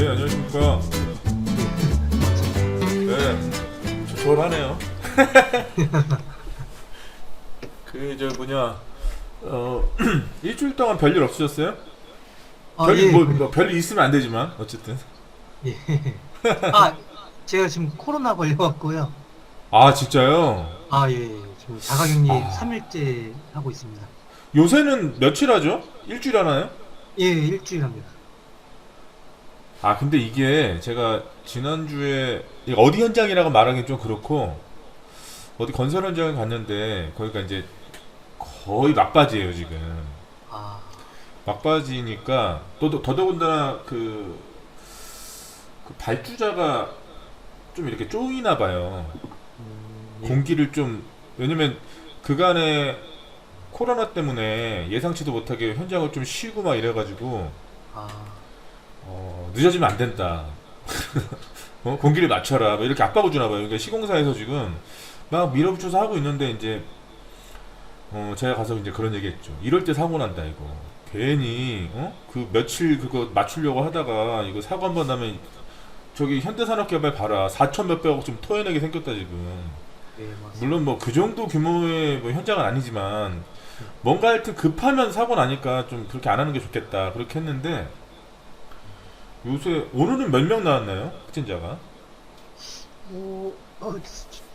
네, 안녕하십니까. 네, 조촐하네요. 일주일 동안 별일 없으셨어요? 별일 예. 뭐 별일 있으면 안 되지만 어쨌든. 예. 아, 제가 지금 코로나 걸려갖고요. 아, 진짜요? 아, 예. 예. 지금 자가격리 아. 3일째 하고 있습니다. 요새는 며칠 하죠? 일주일 하나요? 예, 일주일 합니다. 아, 근데 이게 제가 지난주에 이게 어디 현장이라고 말하기 좀 그렇고 어디 건설 현장에 갔는데 거기가 이제 거의 막바지예요 지금. 아, 막바지니까 또 더더군다나 그 발주자가 좀 이렇게 쪼이나 봐요. 예. 공기를 좀, 왜냐면 그간에 코로나 때문에 예상치도 못하게 현장을 좀 쉬고 막 이래가지고 아, 늦어지면 안 된다. 공기를 맞춰라. 뭐 이렇게 압박을 주나 봐요. 그러니까 시공사에서 지금 막 밀어붙여서 하고 있는데 이제 제가 가서 이제 그런 얘기했죠. 이럴 때 사고 난다 이거. 괜히 그 며칠 그거 맞추려고 하다가 이거 사고 한 번 나면 저기 현대산업개발 봐라. 4천 몇백억 좀 토해내게 생겼다 지금. 예, 맞습니다. 물론 뭐 그 정도 규모의 뭐 현장은 아니지만 뭔가 하여튼 급하면 사고 나니까 좀 그렇게 안 하는 게 좋겠다 그렇게 했는데 요새 오늘은 몇 명 나왔나요? 확진자가?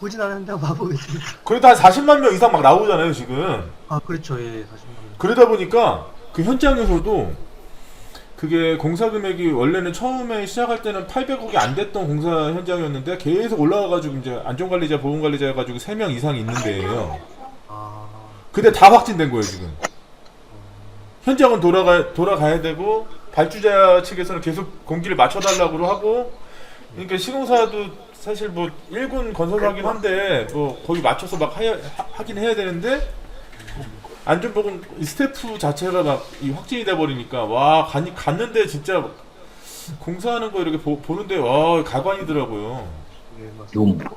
보진 않았는데 봐보겠습니다. 그래도 한 40만 명 이상 막 나오잖아요 지금. 아, 그렇죠. 예, 사실. 그러다 보니까 그 현장에서도 그게 공사 금액이 원래는 처음에 시작할 때는 800억이 안 됐던 공사 현장이었는데 계속 올라와가지고 이제 안전관리자, 보건관리자 해가지고 3명 이상 있는 데예요. 아, 근데 다 확진된 거예요 지금. 현장은 돌아가야 되고 발주자 측에서는 계속 공기를 맞춰달라고 하고, 그러니까 시공사도 사실 뭐 1군 건설하긴 한데 뭐 거기 맞춰서 막 하긴 해야 되는데 안전보건 스태프 자체가 막 이 확진이 돼 버리니까 와 갔는데 진짜 공사하는 거 이렇게 보는데 와 가관이더라고요. 예, 맞습니다.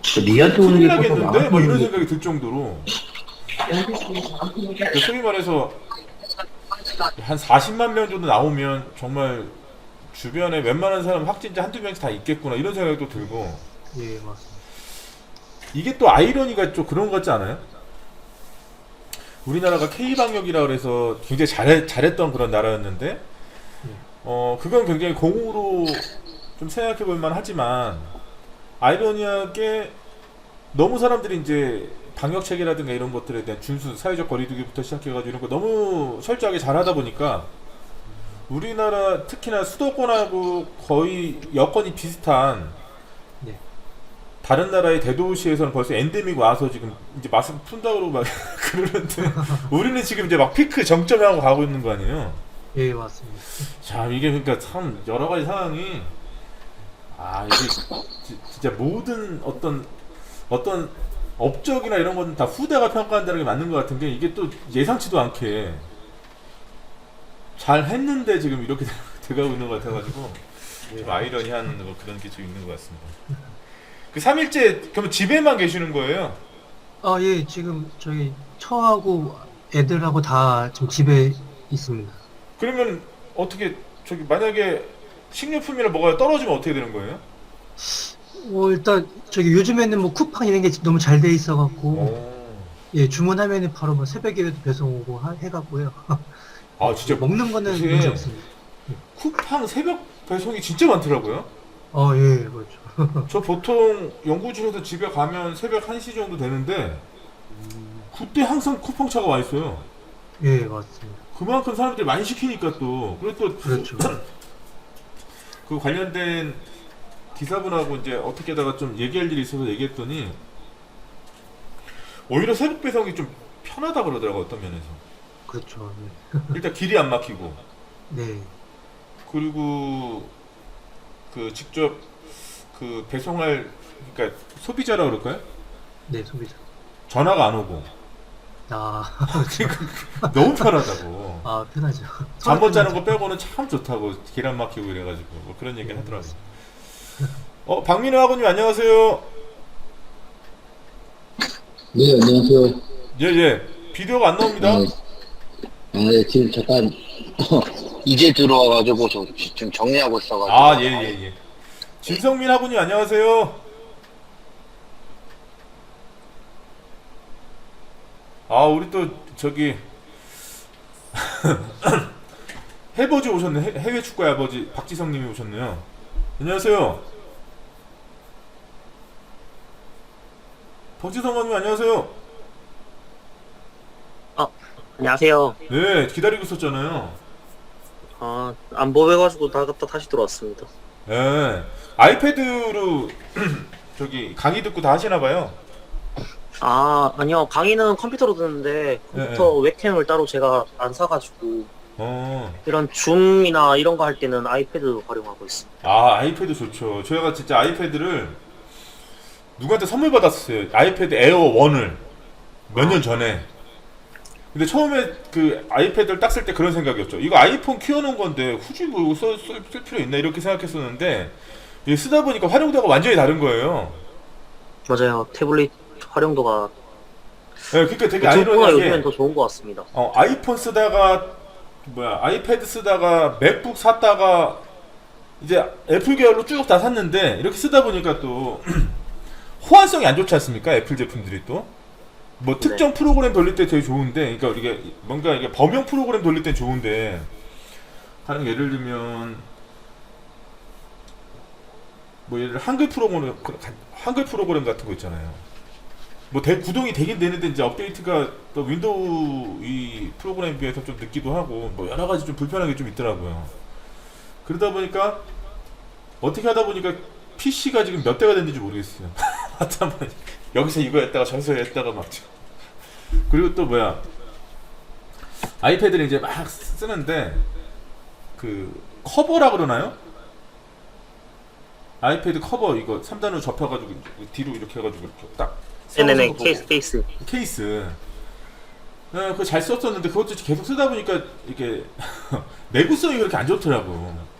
좀 니한테 오는 큰일 게 나겠는데? 뭐 이런 게 생각이 들 정도로 소위 말해서 한 40만 명 정도 나오면 정말 주변에 웬만한 사람 확진자 한두 명씩 다 있겠구나 이런 생각이 또 들고, 예, 맞습니다. 이게 또 아이러니가 좀 그런 것 같지 않아요? 우리나라가 K방역이라 그래서 굉장히 잘했던 그런 나라였는데 그건 굉장히 공으로 좀 생각해 볼 만하지만 아이러니하게 너무 사람들이 이제 방역 체계라든가 이런 것들에 대한 준수, 사회적 거리두기부터 시작해가지고 이런 거 너무 철저하게 잘하다 보니까 우리나라 특히나 수도권하고 거의 여건이 비슷한 네. 다른 나라의 대도시에서는 벌써 엔데믹 와서 지금 이제 마스크 푼다고 막 그러는데 우리는 지금 이제 막 피크 정점에 하고 가고 있는 거 아니에요? 예, 맞습니다. 자, 이게 그러니까 참 여러 가지 상황이 이게 진짜 모든 어떤 업적이나 이런 건 다 후대가 평가한다는 게 맞는 것 같은 게 이게 또 예상치도 않게 잘 했는데 지금 이렇게 돼가고 있는 것 같아가지고 좀 아이러니한 그런 게 좀 있는 것 같습니다. 그 3일째 그러면 집에만 계시는 거예요? 아, 예, 지금 저희 처하고 애들하고 다 지금 집에 있습니다. 그러면 어떻게 저기 만약에 식료품이나 뭐가 떨어지면 어떻게 되는 거예요? 일단 저기 요즘에는 뭐 쿠팡 이런 게 너무 잘 돼 있어갖고 오. 예, 주문하면은 바로 뭐 새벽에도 배송 오고 해갖고요. 진짜 먹는 거는 요새 문제 없습니다. 쿠팡 새벽 배송이 진짜 많더라고요. 예, 그렇죠. 저 보통 연구실에서 집에 가면 새벽 1시 정도 되는데 그때 항상 쿠팡차가 와 있어요. 예, 맞습니다. 그만큼 사람들이 많이 시키니까 또 그리고 또 그렇죠. 그 관련된 기사분하고 이제 어떻게다가 좀 얘기할 일이 있어서 얘기했더니 오히려 새벽 배송이 좀 편하다 그러더라고 어떤 면에서. 그렇죠. 일단 길이 안 막히고 네. 그리고 그 직접 그 배송할, 그러니까 소비자라 그럴까요? 네, 소비자. 전화가 안 오고 아, 너무 편하다고. 편하죠. 잠 못 자는 거 빼고는 참 좋다고 길 안 막히고 이래가지고 뭐 그런 얘기 하더라고요. 박민호 학원님 안녕하세요. 네, 안녕하세요. 예예. 비디오가 안 나옵니다. 네, 지금 잠깐 이제 들어와가지고 저 지금 정리하고 있어가지고. 아, 예, 예, 예. 진성민 학우님 안녕하세요. 아, 우리 또 저기 해버지 오셨네. 해외 축구의 아버지 박지성님이 오셨네요. 안녕하세요. 박지성 학우님 안녕하세요. 안녕하세요. 네, 기다리고 있었잖아요. 안 보여가지고 나갔다 다시 들어왔습니다. 네, 아이패드로 저기 강의 듣고 다 하시나봐요. 아니요. 강의는 컴퓨터로 듣는데 컴퓨터 웹캠을 따로 제가 안 사가지고 이런 줌이나 이런 거 할 때는 아이패드 활용하고 있습니다. 아, 아이패드 좋죠. 제가 진짜 아이패드를 누구한테 선물 받았어요. 아이패드 에어 1을 몇 년 전에. 근데 처음에 그 아이패드를 딱 쓸 때 그런 생각이었죠. 이거 아이폰 키워놓은 건데 굳이 뭐 쓸 필요 있나 이렇게 생각했었는데 이게 쓰다 보니까 활용도가 완전히 다른 거예요. 맞아요. 태블릿 활용도가 네, 그러니까 되게 요즘은 아이러니하게 더 좋은 것 같습니다. 아이폰 쓰다가 아이패드 쓰다가 맥북 샀다가 이제 애플 계열로 쭉 다 샀는데 이렇게 쓰다 보니까 또 호환성이 안 좋지 않습니까? 애플 제품들이 또 뭐 특정 프로그램 돌릴 때 되게 좋은데, 그러니까 이게 뭔가 이게 범용 프로그램 돌릴 때 좋은데, 가령 예를 들면 뭐 예를 들어 한글 프로그램 같은 거 있잖아요. 뭐 구동이 되긴 되는데 이제 업데이트가 또 윈도우 이 프로그램에 비해서 좀 늦기도 하고 뭐 여러 가지 좀 불편한 게 좀 있더라고요. 그러다 보니까 어떻게 하다 보니까 PC가 지금 몇 대가 됐는지 모르겠어요. 하다 보니 여기서 이거 했다가 저기서 했다가 막. 그리고 또 아이패드를 이제 막 쓰는데 그 커버라 그러나요? 아이패드 커버 이거 3단으로 접혀가지고 뒤로 이렇게 해가지고 이렇게 딱. 네네네. 케이스. 네, 그거 잘 썼었는데 그것도 계속 쓰다 보니까 이게 내구성이 그렇게 안 좋더라고.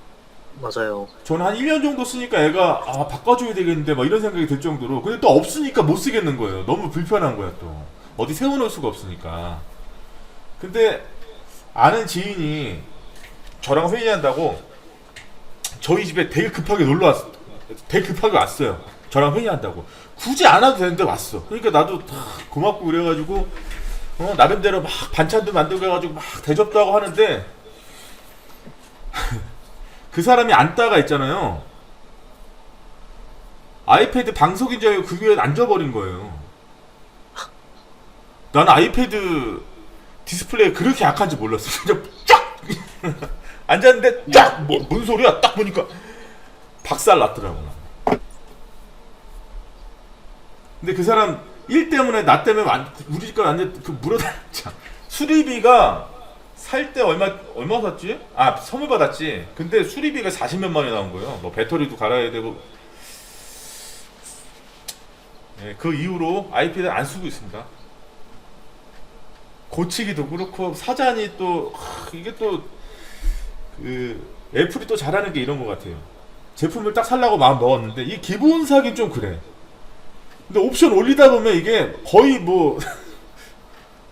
맞아요. 저는 한 1년 정도 쓰니까 애가 바꿔줘야 되겠는데 막 이런 생각이 들 정도로. 근데 또 없으니까 못 쓰겠는 거예요. 너무 불편한 거야 또. 어디 세워놓을 수가 없으니까. 근데 아는 지인이 저랑 회의한다고 저희 집에 되게 급하게 왔어요. 저랑 회의한다고. 굳이 안 와도 되는데 왔어. 그러니까 나도 고맙고 그래가지고 나름대로 막 반찬도 만들고 해가지고 막 대접도 하고 하는데 그 사람이 앉다가 있잖아요. 아이패드 방석인 줄 알고 그 위에 앉아버린 거예요. 나는 아이패드 디스플레이가 그렇게 약한지 몰랐어. 그냥 쫙! 앉았는데 쫙! 뭔 소리야? 딱 보니까 박살 났더라고. 근데 그 사람 일 때문에 나 때문에 우리 집까지 완전 물어다녔잖아. 수리비가 살 때 얼마 샀지? 선물 받았지. 근데 수리비가 40몇만 원이 나온 거예요. 뭐 배터리도 갈아야 되고. 네, 그 이후로 아이패드를 안 쓰고 있습니다. 고치기도 그렇고 사전이 또 이게 또 애플이 또 잘하는 게 이런 것 같아요. 제품을 딱 살라고 마음 먹었는데 이 기본 사기 좀 그래. 근데 옵션 올리다 보면 이게 거의 뭐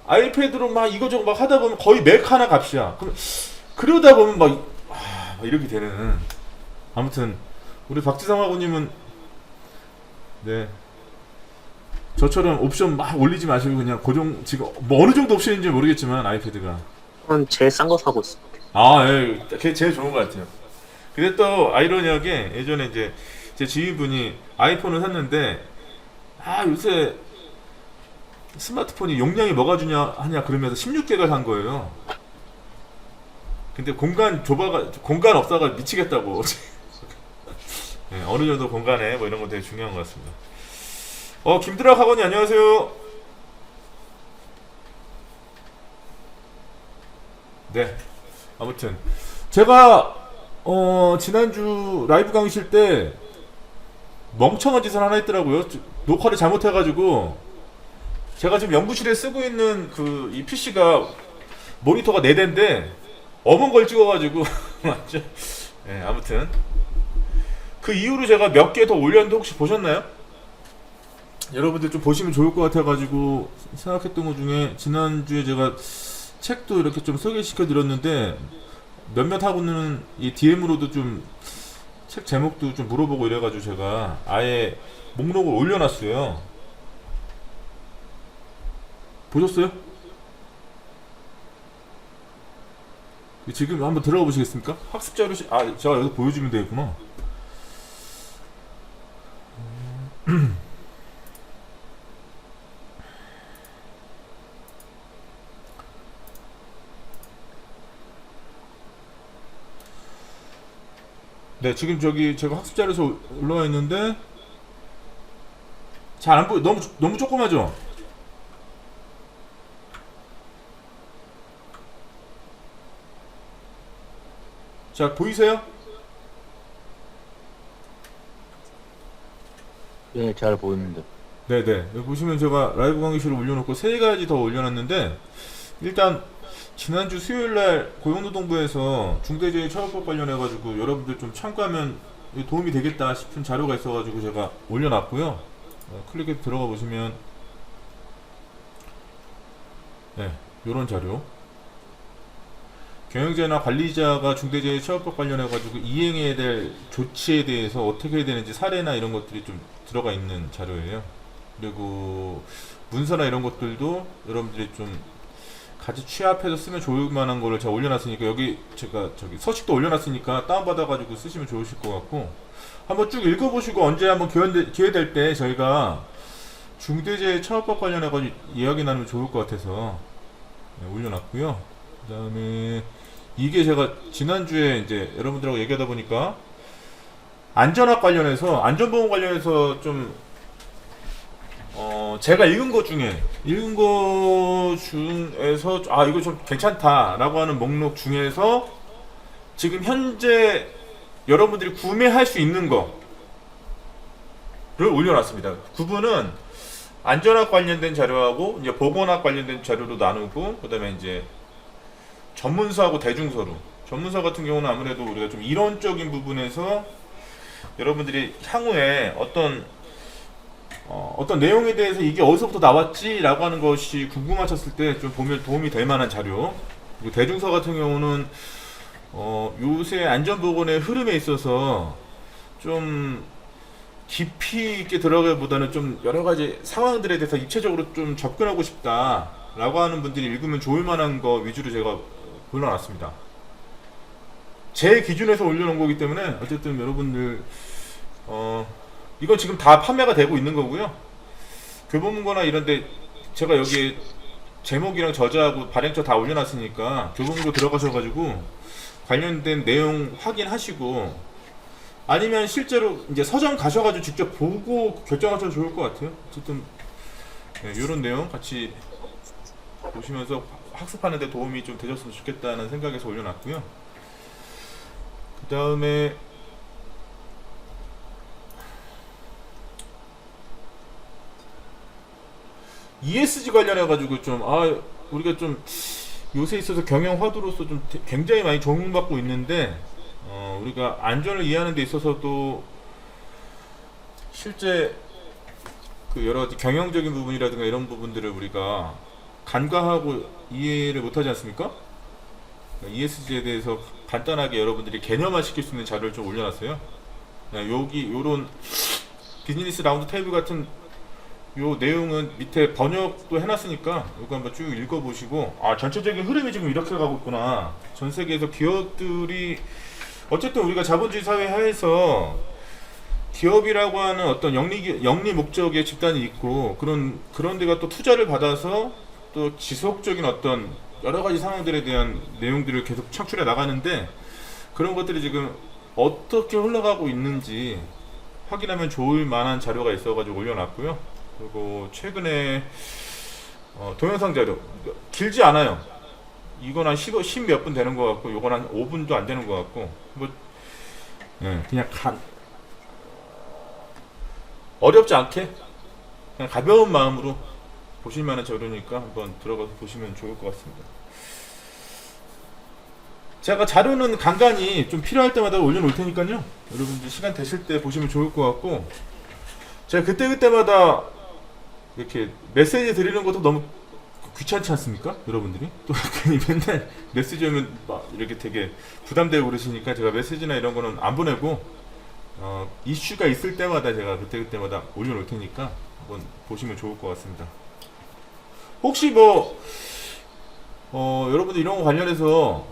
아이패드로 막 이거저거 막 하다 보면 거의 맥 하나 값이야. 그러다 보면 막 이렇게 되는. 아무튼 우리 박지성 학우님은 네 저처럼 옵션 막 올리지 마시고 그냥 고정 지금 뭐 어느 정도 옵션인지 모르겠지만 아이패드가 제일 싼 거 사고 있습니다. 예, 그게 제일 좋은 것 같아요. 근데 또 아이러니하게 예전에 이제 제 지인분이 아이폰을 샀는데 요새 스마트폰이 용량이 뭐가 하냐 그러면서 16개가 산 거예요. 근데 공간 없다가 미치겠다고. 네, 어느 정도 공간에 뭐 이런 거 되게 중요한 것 같습니다. 김드락 학원이 안녕하세요. 네. 아무튼 제가 지난주 라이브 강의 실 때 멍청한 짓을 하나 했더라고요. 녹화를 잘못해가지고 제가 지금 연구실에 쓰고 있는 이 PC가 모니터가 4대인데 어먼 걸 찍어가지고 맞죠? 네, 아무튼 그 이후로 제가 몇 개 더 올렸는데 혹시 보셨나요? 여러분들 좀 보시면 좋을 것 같아가지고 생각했던 것 중에 지난주에 제가 책도 이렇게 좀 소개시켜 드렸는데 몇몇 하고는 이 DM으로도 좀 책 제목도 좀 물어보고 이래가지고 제가 아예 목록을 올려놨어요. 보셨어요? 지금 한번 들어가 보시겠습니까? 학습 자료 제가 여기서 보여주면 되겠구나. 네, 지금 저기 제가 학습 자료에서 올라와 있는데 잘 안 보여. 너무 조그마죠? 자, 보이세요? 네, 잘 보이는데. 네네. 여기 보시면 제가 라이브 강의실을 올려놓고 3가지 더 올려놨는데, 일단 지난주 수요일날 고용노동부에서 중대재해처벌법 관련해가지고 여러분들 좀 참고하면 도움이 되겠다 싶은 자료가 있어가지고 제가 올려놨고요. 클릭해서 들어가 보시면 네, 요런 자료. 경영자나 관리자가 중대재해처벌법 관련해가지고 이행해야 될 조치에 대해서 어떻게 해야 되는지 사례나 이런 것들이 좀 들어가 있는 자료예요. 그리고 문서나 이런 것들도 여러분들이 좀 같이 취합해서 쓰면 좋을 만한 거를 제가 올려놨으니까, 여기 제가 저기 서식도 올려놨으니까 다운받아가지고 쓰시면 좋으실 것 같고, 한번 쭉 읽어보시고 언제 한번 기회 될 때 저희가 중대재해처벌법 관련해가지고 이야기 나누면 좋을 것 같아서 올려놨고요. 그 다음에 이게 제가 지난주에 이제 여러분들하고 얘기하다 보니까 안전학 관련해서, 안전보험 관련해서 좀 제가 읽은 것 중에서 이거 좀 괜찮다라고 하는 목록 중에서 지금 현재 여러분들이 구매할 수 있는 거를 올려놨습니다. 구분은 안전학 관련된 자료하고 이제 보건학 관련된 자료로 나누고, 그 다음에 이제 전문서하고 대중서로. 전문서 같은 경우는 아무래도 우리가 좀 이론적인 부분에서 여러분들이 향후에 어떤 내용에 대해서 이게 어디서부터 나왔지? 라고 하는 것이 궁금하셨을 때 좀 보면 도움이 될 만한 자료. 그리고 대중서 같은 경우는 요새 안전보건의 흐름에 있어서 좀 깊이 있게 들어가기보다는 좀 여러가지 상황들에 대해서 입체적으로 좀 접근하고 싶다 라고 하는 분들이 읽으면 좋을 만한 거 위주로 제가 골라놨습니다. 제 기준에서 올려놓은 거기 때문에 어쨌든 여러분들 이건 지금 다 판매가 되고 있는 거고요. 교보문고나 이런데 제가 여기에 제목이랑 저자하고 발행처 다 올려놨으니까 교보문고 들어가셔가지고 관련된 내용 확인하시고, 아니면 실제로 이제 서점 가셔가지고 직접 보고 결정하셔도 좋을 것 같아요. 어쨌든 이런 내용 같이 보시면서 학습하는 데 도움이 좀 되셨으면 좋겠다는 생각에서 올려놨고요. 그 다음에 ESG 관련해가지고 좀 우리가 좀 요새 있어서 경영 화두로서 좀 굉장히 많이 적용받고 있는데, 우리가 안전을 이해하는 데 있어서도 실제 그 여러 가지 경영적인 부분이라든가 이런 부분들을 우리가 간과하고 이해를 못하지 않습니까? ESG에 대해서 간단하게 여러분들이 개념화 시킬 수 있는 자료를 좀 올려놨어요. 여기 요런 비즈니스 라운드 테이블 같은 요 내용은 밑에 번역도 해놨으니까 이거 한번 쭉 읽어보시고, 전체적인 흐름이 지금 이렇게 가고 있구나. 전 세계에서 기업들이 어쨌든 우리가 자본주의 사회 하에서 기업이라고 하는 어떤 영리 목적의 집단이 있고, 그런 데가 또 투자를 받아서 또 지속적인 어떤 여러 가지 상황들에 대한 내용들을 계속 창출해 나가는데, 그런 것들이 지금 어떻게 흘러가고 있는지 확인하면 좋을 만한 자료가 있어가지고 올려놨고요. 그리고 최근에 동영상 자료 길지 않아요. 이건 한 10 몇 분 되는 것 같고, 요건 한 5분도 안 되는 것 같고, 그냥 어렵지 않게 그냥 가벼운 마음으로 보실 만한 자료니까 한번 들어가서 보시면 좋을 것 같습니다. 제가 자료는 간간히 좀 필요할 때마다 올려놓을 테니까요. 여러분들 시간 되실 때 보시면 좋을 것 같고, 제가 그때마다 이렇게 메시지 드리는 것도 너무 귀찮지 않습니까? 여러분들이 또 괜히 맨날 메시지 오면 막 이렇게 되게 부담되고 그러시니까 제가 메시지나 이런 거는 안 보내고 이슈가 있을 때마다 제가 그때마다 올려놓을 테니까 한번 보시면 좋을 것 같습니다. 혹시 뭐 여러분들 이런 거 관련해서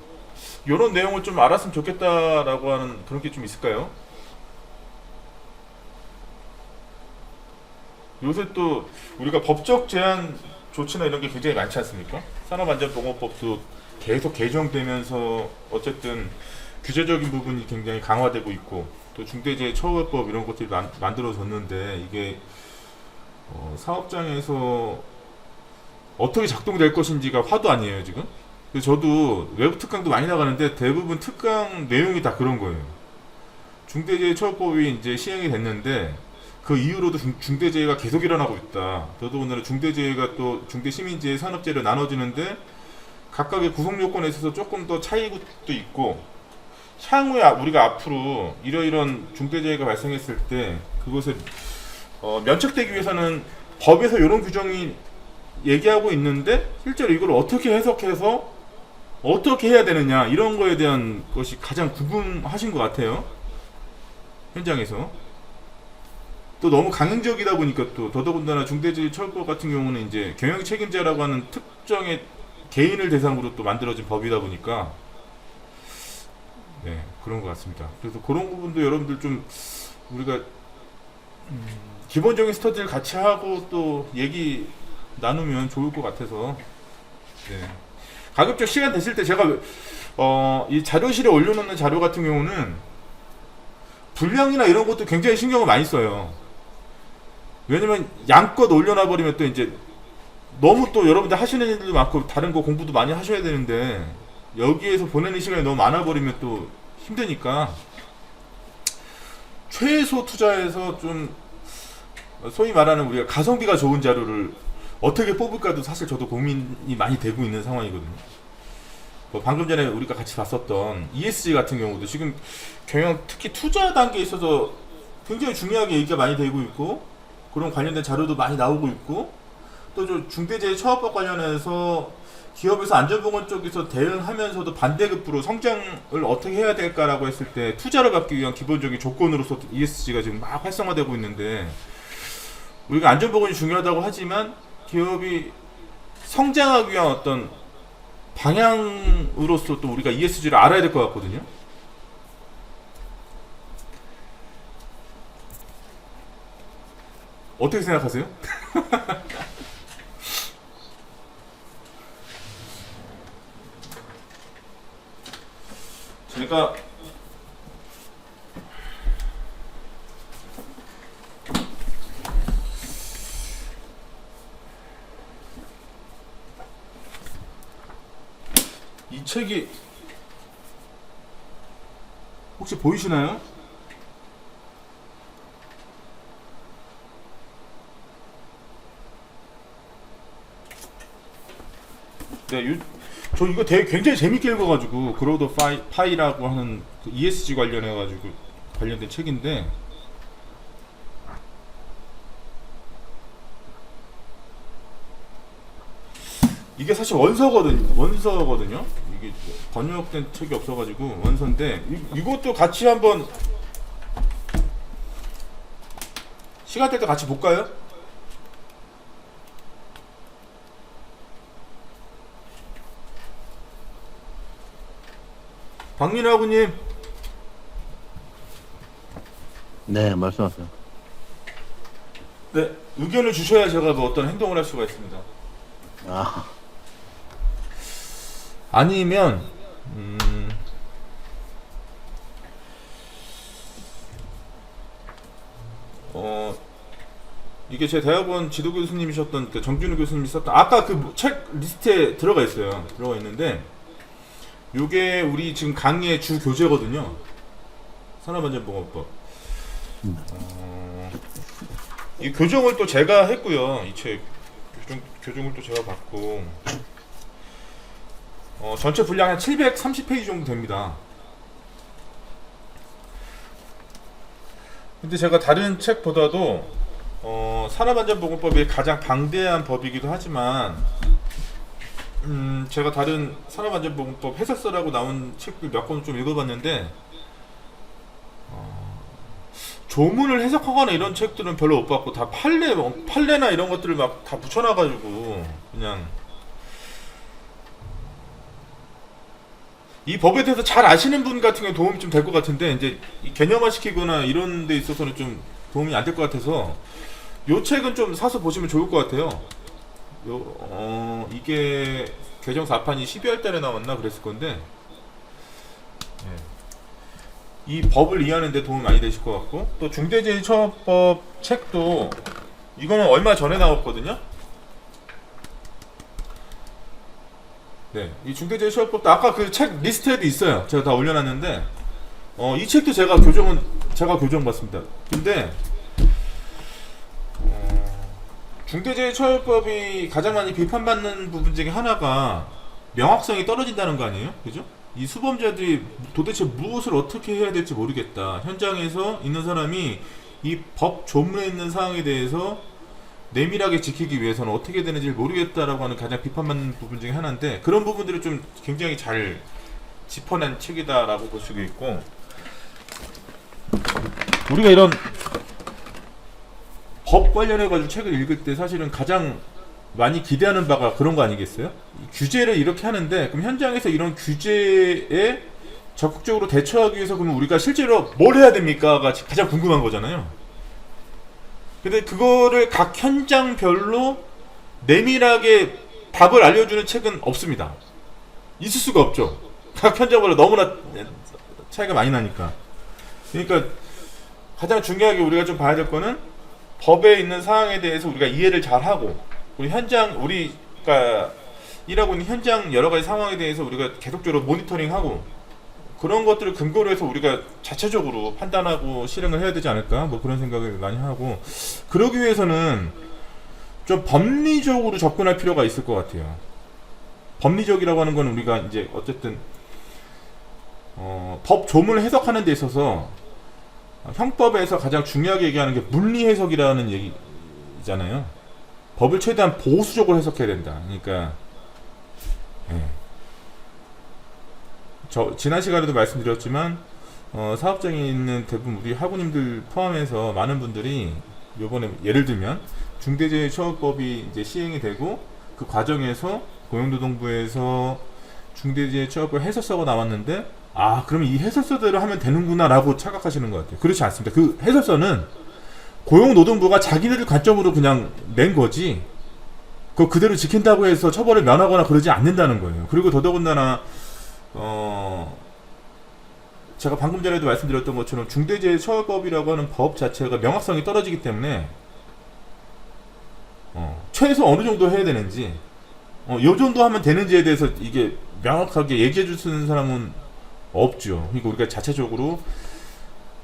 이런 내용을 좀 알았으면 좋겠다라고 하는 그런 게 좀 있을까요? 요새 또 우리가 법적 제한 조치나 이런 게 굉장히 많지 않습니까? 산업안전보건법도 계속 개정되면서 어쨌든 규제적인 부분이 굉장히 강화되고 있고 또 중대재해처벌법 이런 것들이 만들어졌는데 이게 사업장에서 어떻게 작동될 것인지가 화두 아니에요 지금? 그래서 저도 외부 특강도 많이 나가는데 대부분 특강 내용이 다 그런 거예요. 중대재해처벌법이 이제 시행이 됐는데 그 이후로도 중대재해가 계속 일어나고 있다. 더더군다나 중대재해가 또 중대시민재해, 산업재해로 나눠지는데 각각의 구성 요건에 있어서 조금 더 차이도 있고 향후에 우리가 앞으로 이러이런 중대재해가 발생했을 때 그것을 면책되기 위해서는 법에서 이런 규정이 얘기하고 있는데 실제로 이걸 어떻게 해석해서 어떻게 해야 되느냐 이런 거에 대한 것이 가장 궁금하신 것 같아요. 현장에서 또 너무 강행적이다 보니까 또 더더군다나 중대재해처벌법 같은 경우는 이제 경영 책임자라고 하는 특정의 개인을 대상으로 또 만들어진 법이다 보니까 네 그런 것 같습니다. 그래서 그런 부분도 여러분들 좀 우리가 기본적인 스터디를 같이 하고 또 얘기 나누면 좋을 것 같아서 네. 가급적 시간 되실 때 제가 이 자료실에 올려놓는 자료 같은 경우는 분량이나 이런 것도 굉장히 신경을 많이 써요. 왜냐면 양껏 올려놔 버리면 또 이제 너무 또 여러분들 하시는 일도 많고 다른 거 공부도 많이 하셔야 되는데 여기에서 보내는 시간이 너무 많아 버리면 또 힘드니까 최소 투자해서 좀 소위 말하는 우리가 가성비가 좋은 자료를 어떻게 뽑을까도 사실 저도 고민이 많이 되고 있는 상황이거든요. 뭐 방금 전에 우리가 같이 봤었던 ESG 같은 경우도 지금 경영 특히 투자 단계에 있어서 굉장히 중요하게 얘기가 많이 되고 있고 그런 관련된 자료도 많이 나오고 있고 또 저 중대재해처벌법 관련해서 기업에서 안전보건 쪽에서 대응하면서도 반대급부로 성장을 어떻게 해야 될까라고 했을 때 투자를 받기 위한 기본적인 조건으로서 ESG가 지금 막 활성화되고 있는데 우리가 안전보건이 중요하다고 하지만 기업이 성장하기 위한 어떤 방향으로서 또 우리가 ESG를 알아야 될 것 같거든요. 어떻게 생각하세요? 제가 이 책이 혹시 보이시나요? 네, 저 이거 되게 굉장히 재밌게 읽어가지고 그로더 파이라고 하는 그 ESG 관련해가지고 관련된 책인데 이게 사실 원서거든요. 이게 번역된 책이 없어가지고 원서인데 이것도 같이 한번 시간 될 때 같이 볼까요? 박민하구님. 네, 말씀하세요. 네, 의견을 주셔야 제가 뭐 어떤 행동을 할 수가 있습니다. 아, 아니면 이게 제 대학원 지도 교수님이셨던 그 정준우 교수님이 썼던 아까 그 책 리스트에 들어가 있어요. 들어가 있는데 요게 우리 지금 강의의 주 교재거든요. 산업안전보건법. 이 교정을 또 제가 했고요. 이 책 교정을 또 제가 받고 전체 분량 한 730페이지 정도 됩니다. 근데 제가 다른 책보다도 산업안전보건법이 가장 방대한 법이기도 하지만 제가 다른 산업안전보건법 해설서라고 나온 책들 몇 권을 좀 읽어봤는데 조문을 해석하거나 이런 책들은 별로 못 봤고 다 판례나 이런 것들을 막 다 붙여놔가지고 그냥 이 법에 대해서 잘 아시는 분 같은 경우 도움이 좀 될 것 같은데 이제 이 개념화 시키거나 이런 데 있어서는 좀 도움이 안 될 것 같아서 요 책은 좀 사서 보시면 좋을 것 같아요. 이게 개정 4판이 12월 달에 나왔나 그랬을 건데 이 법을 이해하는 데 도움이 많이 되실 것 같고 또 중대재해처벌법 책도 이거는 얼마 전에 나왔거든요. 네, 이 중대재해처벌법도 아까 그 책 리스트에도 있어요. 제가 다 올려놨는데 이 책도 제가 교정 봤습니다. 근데 중대재해처벌법이 가장 많이 비판받는 부분 중에 하나가 명확성이 떨어진다는 거 아니에요? 그죠? 이 수범자들이 도대체 무엇을 어떻게 해야 될지 모르겠다. 현장에서 있는 사람이 이 법 조문에 있는 사항에 대해서 내밀하게 지키기 위해서는 어떻게 되는지 모르겠다라고 하는 가장 비판받는 부분 중에 하나인데 그런 부분들을 좀 굉장히 잘 짚어낸 책이다라고 볼 수가 있고 우리가 이런 법 관련해가지고 책을 읽을 때 사실은 가장 많이 기대하는 바가 그런 거 아니겠어요? 규제를 이렇게 하는데 그럼 현장에서 이런 규제에 적극적으로 대처하기 위해서 그러면 우리가 실제로 뭘 해야 됩니까?가 가장 궁금한 거잖아요. 근데 그거를 각 현장별로 내밀하게 답을 알려주는 책은 없습니다. 있을 수가 없죠. 각 현장별로 너무나 차이가 많이 나니까. 그러니까 가장 중요하게 우리가 좀 봐야 될 거는 법에 있는 사항에 대해서 우리가 이해를 잘하고 우리가 일하고 있는 현장 여러 가지 상황에 대해서 우리가 계속적으로 모니터링하고 그런 것들을 근거로 해서 우리가 자체적으로 판단하고 실행을 해야 되지 않을까 뭐 그런 생각을 많이 하고 그러기 위해서는 좀 법리적으로 접근할 필요가 있을 것 같아요. 법리적이라고 하는 건 우리가 이제 어쨌든 법 조문을 해석하는 데 있어서 형법에서 가장 중요하게 얘기하는 게 문리 해석이라는 얘기잖아요. 법을 최대한 보수적으로 해석해야 된다. 그러니까 지난 시간에도 말씀드렸지만 사업장에 있는 대부분 우리 학우님들 포함해서 많은 분들이 요번에 예를 들면 중대재해처벌법이 이제 시행이 되고 그 과정에서 고용노동부에서 중대재해처벌법 해설서가 나왔는데 그러면 이 해설서대로 하면 되는구나 라고 착각하시는 것 같아요. 그렇지 않습니다. 그 해설서는 고용노동부가 자기네들 관점으로 그냥 낸 거지 그거 그대로 지킨다고 해서 처벌을 면하거나 그러지 않는다는 거예요. 그리고 더더군다나 제가 방금 전에도 말씀드렸던 것처럼 중대재해처벌법이라고 하는 법 자체가 명확성이 떨어지기 때문에 최소 어느 정도 해야 되는지 요 정도 하면 되는지에 대해서 이게 명확하게 얘기해 줄 수 있는 사람은 없죠. 그러니까 우리가 자체적으로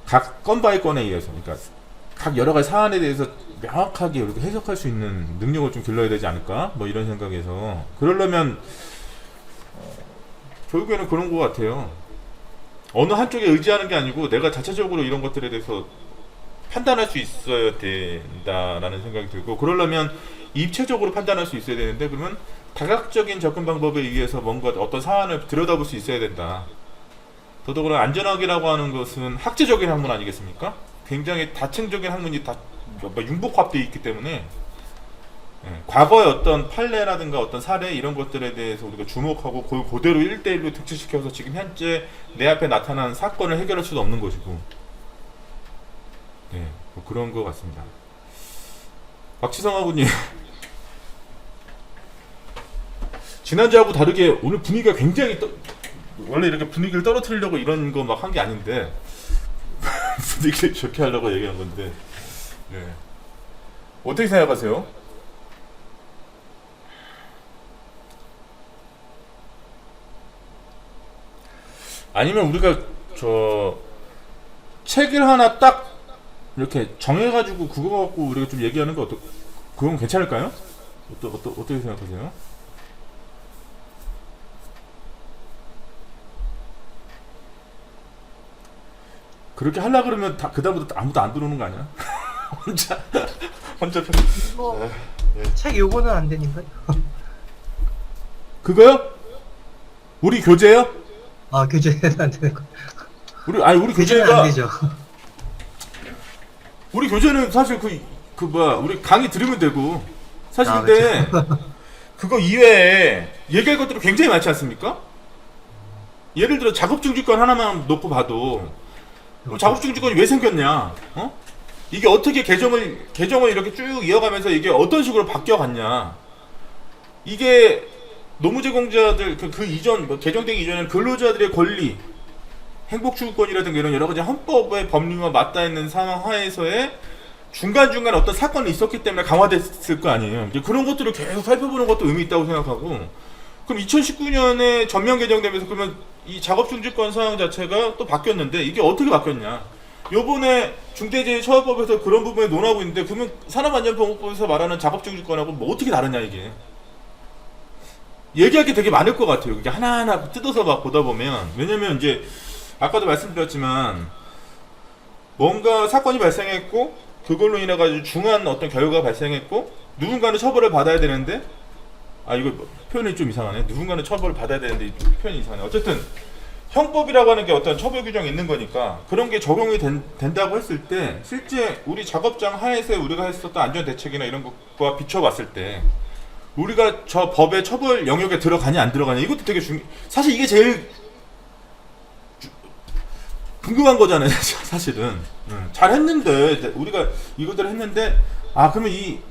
각 건 바이 건에 의해서 그러니까 각 여러 가지 사안에 대해서 명확하게 이렇게 해석할 수 있는 능력을 좀 길러야 되지 않을까 뭐 이런 생각에서 그러려면 결국에는 그런 것 같아요. 어느 한쪽에 의지하는 게 아니고 내가 자체적으로 이런 것들에 대해서 판단할 수 있어야 된다라는 생각이 들고 그러려면 입체적으로 판단할 수 있어야 되는데 그러면 다각적인 접근 방법에 의해서 뭔가 어떤 사안을 들여다볼 수 있어야 된다. 더더구나 안전학이라고 하는 것은 학제적인 학문 아니겠습니까? 굉장히 다층적인 학문이 다 융복합되어 있기 때문에 과거의 어떤 판례라든가 어떤 사례 이런 것들에 대해서 우리가 주목하고 그대로 1대1로 특치시켜서 지금 현재 내 앞에 나타난 사건을 해결할 수도 없는 것이고 뭐 그런 것 같습니다. 박지성 아버님 지난주하고 다르게 오늘 분위기가 굉장히 원래 이렇게 분위기를 떨어뜨리려고 이런 거 막 한 게 아닌데 분위기를 좋게 하려고 얘기한 건데 어떻게 생각하세요? 아니면 우리가 책을 하나 딱 이렇게 정해가지고 그거 갖고 우리가 좀 얘기하는 거 그건 괜찮을까요? 어떻게 생각하세요? 그렇게 하려 그러면 그다음부터 아무도 안 들어오는 거 아니야? 혼자 책 요거는 안 되니까요. 그거요? 우리 교재요? 아, 교재는 안 되는 거. 우리 교재는 안 교재가 되죠. 우리 교재는 사실 그 뭐야 우리 강의 들으면 되고 사실 아, 근데 그거 이외에 얘기할 것들이 굉장히 많지 않습니까? 예를 들어 작업중지권 하나만 놓고 봐도 작업중지권이 왜 생겼냐? 어? 이게 어떻게 개정을 이렇게 쭉 이어가면서 이게 어떤 식으로 바뀌어갔냐? 이게 노무제공자들 그 이전 뭐 개정되기 이전에는 근로자들의 권리, 행복추구권이라든가 이런 여러 가지 헌법의 법률과 맞닿아 있는 상황 하에서의 중간중간 어떤 사건이 있었기 때문에 강화됐을 거 아니에요. 이제 그런 것들을 계속 살펴보는 것도 의미 있다고 생각하고, 그럼 2019년에 전면 개정되면서 그러면 이 작업중지권 사항 자체가 또 바뀌었는데 이게 어떻게 바뀌었냐? 요번에 중대재해처벌법에서 그런 부분에 논하고 있는데 그러면 산업안전보건법에서 말하는 작업중지권하고 뭐 어떻게 다르냐 이게? 얘기할 게 되게 많을 것 같아요. 이게 하나하나 뜯어서 막 보다 보면. 왜냐면 이제 아까도 말씀드렸지만 뭔가 사건이 발생했고 그걸로 인해 가지고 중한 어떤 결과가 발생했고 누군가는 처벌을 받아야 되는데 이거 표현이 좀 이상하네. 누군가는 처벌을 받아야 되는데 이 표현이 이상하네. 어쨌든 형법이라고 하는 게 어떤 처벌 규정이 있는 거니까 그런 게 적용이 된다고 했을 때 실제 우리 작업장 하에서 우리가 했었던 안전 대책이나 이런 것과 비춰봤을 때 우리가 저 법의 처벌 영역에 들어가냐 안 들어가냐 이것도 되게 사실 이게 제일 궁금한 거잖아요. 사실은 잘했는데 우리가 이것들을 했는데 그러면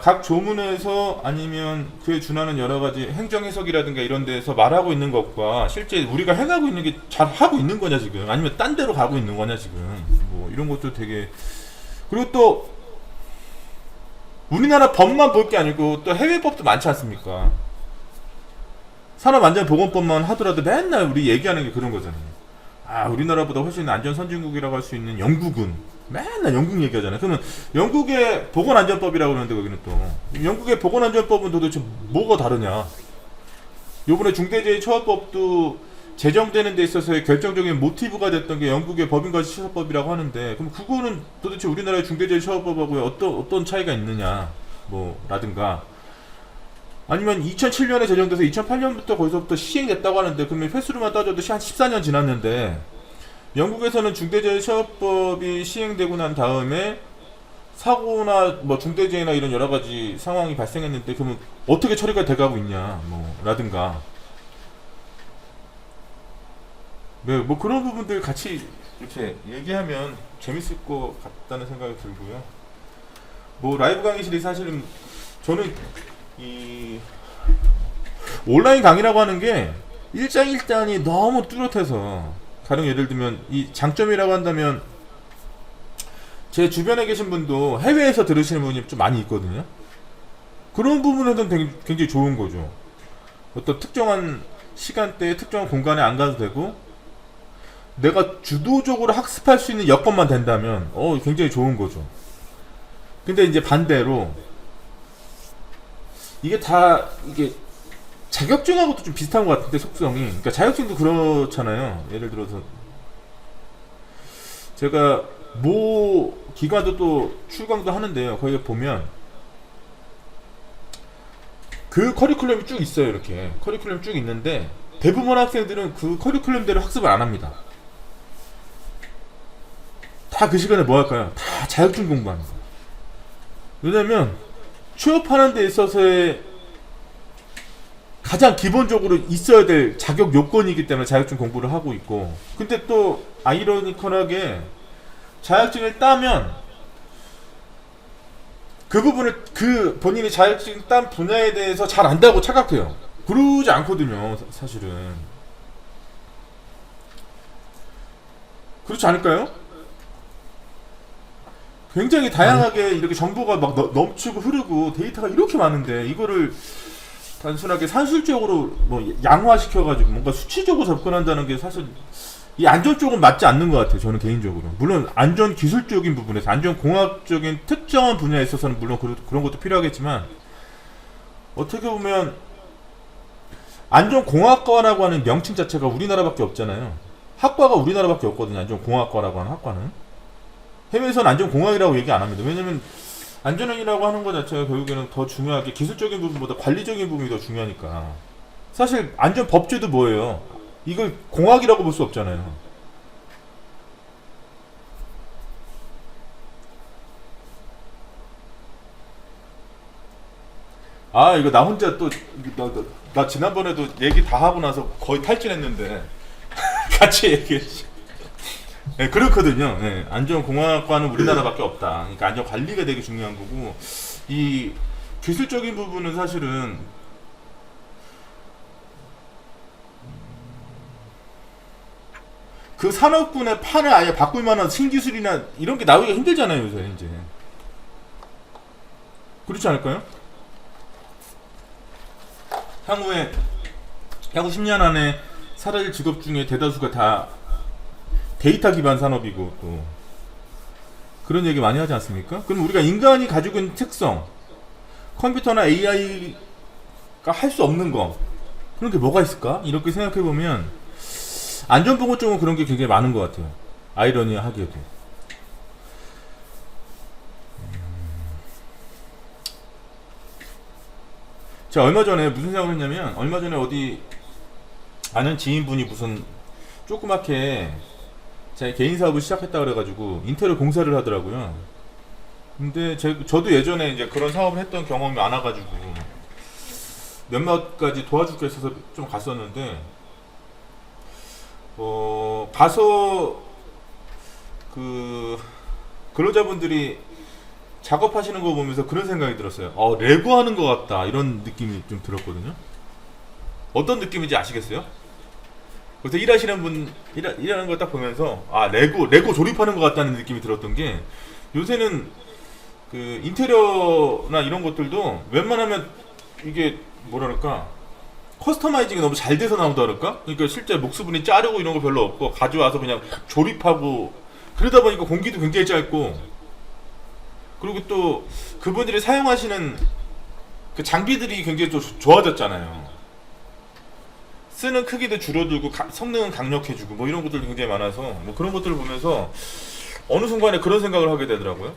각 조문에서 아니면 그에 준하는 여러 가지 행정 해석이라든가 이런 데서 말하고 있는 것과 실제 우리가 해가고 있는 게 잘 하고 있는 거냐 지금 아니면 딴 데로 가고 있는 거냐 지금 뭐 이런 것도 되게 그리고 또 우리나라 법만 볼 게 아니고 또 해외 법도 많지 않습니까? 산업안전보건법만 하더라도 맨날 우리 얘기하는 게 그런 거잖아요. 우리나라보다 훨씬 안전 선진국이라고 할 수 있는 영국은 맨날 영국 얘기하잖아요. 그러면 영국의 보건안전법이라고 그러는데 거기는 또 영국의 보건안전법은 도대체 뭐가 다르냐? 요번에 중대재해처벌법도 제정되는 데 있어서의 결정적인 모티브가 됐던 게 영국의 법인과시처벌법이라고 하는데 그럼 그거는 도대체 우리나라의 중대재해처벌법하고 어떤 차이가 있느냐 라든가 아니면 2007년에 제정돼서 2008년부터 거기서부터 시행됐다고 하는데 그러면 횟수로만 따져도 한 14년 지났는데 영국에서는 중대재해처벌법이 시행되고 난 다음에 사고나 뭐 중대재해나 이런 여러 가지 상황이 발생했는데 그러면 어떻게 처리가 돼가고 있냐 라든가 뭐 그런 부분들 같이 이렇게 얘기하면 재밌을 것 같다는 생각이 들고요. 뭐 라이브 강의실이 사실은 저는 이 온라인 강의라고 하는 게 일장일단이 너무 뚜렷해서 가령 예를 들면 이 장점이라고 한다면 제 주변에 계신 분도 해외에서 들으시는 분이 좀 많이 있거든요. 그런 부분에서는 굉장히 좋은 거죠. 어떤 특정한 시간대에 특정한 공간에 안 가도 되고 내가 주도적으로 학습할 수 있는 여건만 된다면 굉장히 좋은 거죠. 근데 이제 반대로 이게 자격증하고도 좀 비슷한 것 같은데 속성이 그러니까 자격증도 그렇잖아요. 예를 들어서 제가 모 기관도 또 출강도 하는데요. 거기에 보면 그 커리큘럼이 쭉 있어요. 이렇게 커리큘럼이 쭉 있는데 대부분 학생들은 그 커리큘럼대로 학습을 안 합니다. 다 그 시간에 뭐 할까요? 다 자격증 공부하는 거예요. 왜냐면 취업하는 데 있어서의 가장 기본적으로 있어야 될 자격 요건이기 때문에 자격증 공부를 하고 있고 근데 또 아이러니컬하게 자격증을 따면 그 부분을 본인이 자격증 딴 분야에 대해서 잘 안다고 착각해요. 그러지 않거든요. 사실은 그렇지 않을까요? 굉장히 다양하게 이렇게 정보가 막 넘치고 흐르고 데이터가 이렇게 많은데 이거를 단순하게 산술적으로 뭐 양화시켜가지고 뭔가 수치적으로 접근한다는 게 사실 이 안전 쪽은 맞지 않는 것 같아요. 저는 개인적으로. 물론 안전 기술적인 부분에서 안전 공학적인 특정한 분야에 있어서는 물론 그런 것도 필요하겠지만 어떻게 보면 안전공학과라고 하는 명칭 자체가 우리나라밖에 없잖아요. 학과가 우리나라밖에 없거든요. 안전공학과라고 하는 학과는. 해외에서는 안전공학이라고 얘기 안 합니다. 왜냐면 안전이라고 하는 것 자체가 결국에는 더 중요하게 기술적인 부분보다 관리적인 부분이 더 중요하니까 사실 안전 법제도 뭐예요? 이걸 공학이라고 볼 수 없잖아요. 아 이거 나 혼자 또 나 지난번에도 얘기 다 하고 나서 거의 탈진했는데 같이 얘기했지. 네, 그렇거든요. 네, 안전공학과는 우리나라밖에 없다. 그러니까 안전 관리가 되게 중요한 거고 이 기술적인 부분은 사실은 그 산업군의 판을 아예 바꿀 만한 신기술이나 이런 게 나오기가 힘들잖아요, 요새 이제. 그렇지 않을까요? 향후 10년 안에 사라질 직업 중에 대다수가 다 데이터 기반 산업이고 또 그런 얘기 많이 하지 않습니까? 그럼 우리가 인간이 가지고 있는 특성, 컴퓨터나 AI가 할 수 없는 거 그런 게 뭐가 있을까? 이렇게 생각해 보면 안전보건 쪽은 그런 게 굉장히 많은 것 같아요. 아이러니하게도. 제가 얼마 전에 무슨 생각을 했냐면 얼마 전에 어디 아는 지인분이 무슨 조그맣게 제 개인 사업을 시작했다 그래가지고 인테리어 공사를 하더라고요. 근데 저도 예전에 이제 그런 사업을 했던 경험이 많아가지고 몇몇 가지 도와줄 게 있어서 좀 갔었는데 가서 그 근로자분들이 작업하시는 거 보면서 그런 생각이 들었어요. 레고 하는 것 같다 이런 느낌이 좀 들었거든요. 어떤 느낌인지 아시겠어요? 그래서 일하시는 분 일하는 걸 딱 보면서 레고 조립하는 것 같다는 느낌이 들었던 게 요새는 그 인테리어나 이런 것들도 웬만하면 이게 뭐랄까 커스터마이징이 너무 잘 돼서 나온다 그럴까? 그러니까 실제 목수분이 자르고 이런 거 별로 없고 가져와서 그냥 조립하고 그러다 보니까 공기도 굉장히 짧고 그리고 또 그분들이 사용하시는 그 장비들이 굉장히 좀 좋아졌잖아요. 쓰는 크기도 줄어들고 성능은 강력해지고 뭐 이런 것들이 굉장히 많아서 뭐 그런 것들을 보면서 어느 순간에 그런 생각을 하게 되더라고요.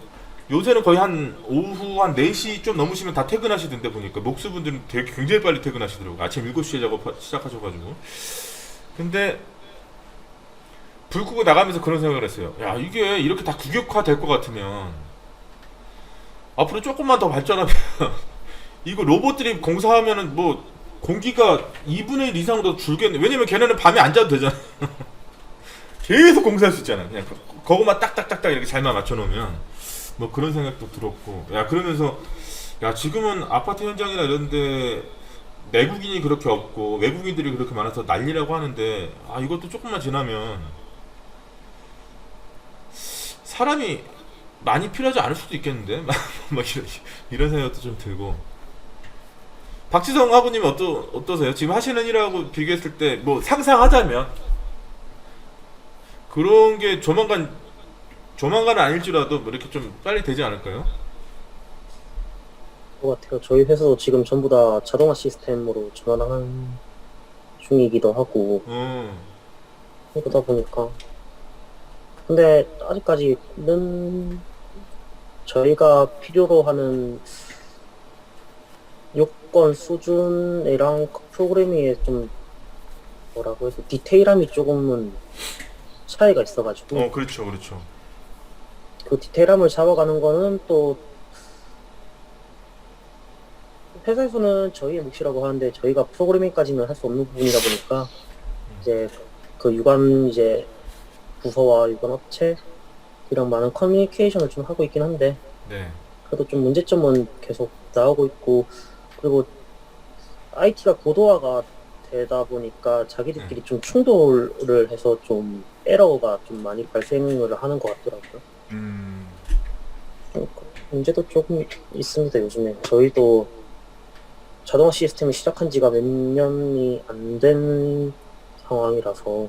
요새는 거의 한 오후 한 4시 좀 넘으시면 다 퇴근하시던데 보니까 목수분들은 되게 굉장히 빨리 퇴근하시더라고요. 아침 7시에 작업 시작하셔가지고. 근데 불 끄고 나가면서 그런 생각을 했어요. 야 이게 이렇게 다 규격화 될 것 같으면 앞으로 조금만 더 발전하면 이거 로봇들이 공사하면은 뭐 공기가 2분의 1 이상으로 줄겠네. 왜냐면 걔네는 밤에 안 자도 되잖아. 계속 공사할 수 있잖아. 그냥 그거만 딱딱딱딱 이렇게 잘만 맞춰놓으면 뭐 그런 생각도 들었고. 야 그러면서 야 지금은 아파트 현장이나 이런데 내국인이 그렇게 없고 외국인들이 그렇게 많아서 난리라고 하는데 이것도 조금만 지나면 사람이 많이 필요하지 않을 수도 있겠는데 막 이런 생각도 좀 들고. 박지성 아버님 어떠세요? 지금 하시는 일하고 비교했을 때 뭐 상상하자면 그런 게 조만간은 아닐지라도 뭐 이렇게 좀 빨리 되지 않을까요? 것 같아요. 저희 회사도 지금 전부 다 자동화 시스템으로 전환하는 중이기도 하고 그러다 보니까 근데 아직까지는 저희가 필요로 하는 요건 수준이랑 프로그래밍에 좀 뭐라고 해서 디테일함이 조금은 차이가 있어가지고 그렇죠. 그 디테일함을 잡아가는 거는 또 회사에서는 저희의 몫이라고 하는데 저희가 프로그래밍까지는 할 수 없는 부분이다 보니까 이제 그 유관 이제 부서와 유관 업체이랑 많은 커뮤니케이션을 좀 하고 있긴 한데 네. 그래도 좀 문제점은 계속 나오고 있고 그리고 IT가 고도화가 되다 보니까 자기들끼리 좀 충돌을 해서 좀 에러가 좀 많이 발생을 하는 것 같더라고요. 문제도 조금 있습니다. 요즘에 저희도 자동화 시스템을 시작한 지가 몇 년이 안 된 상황이라서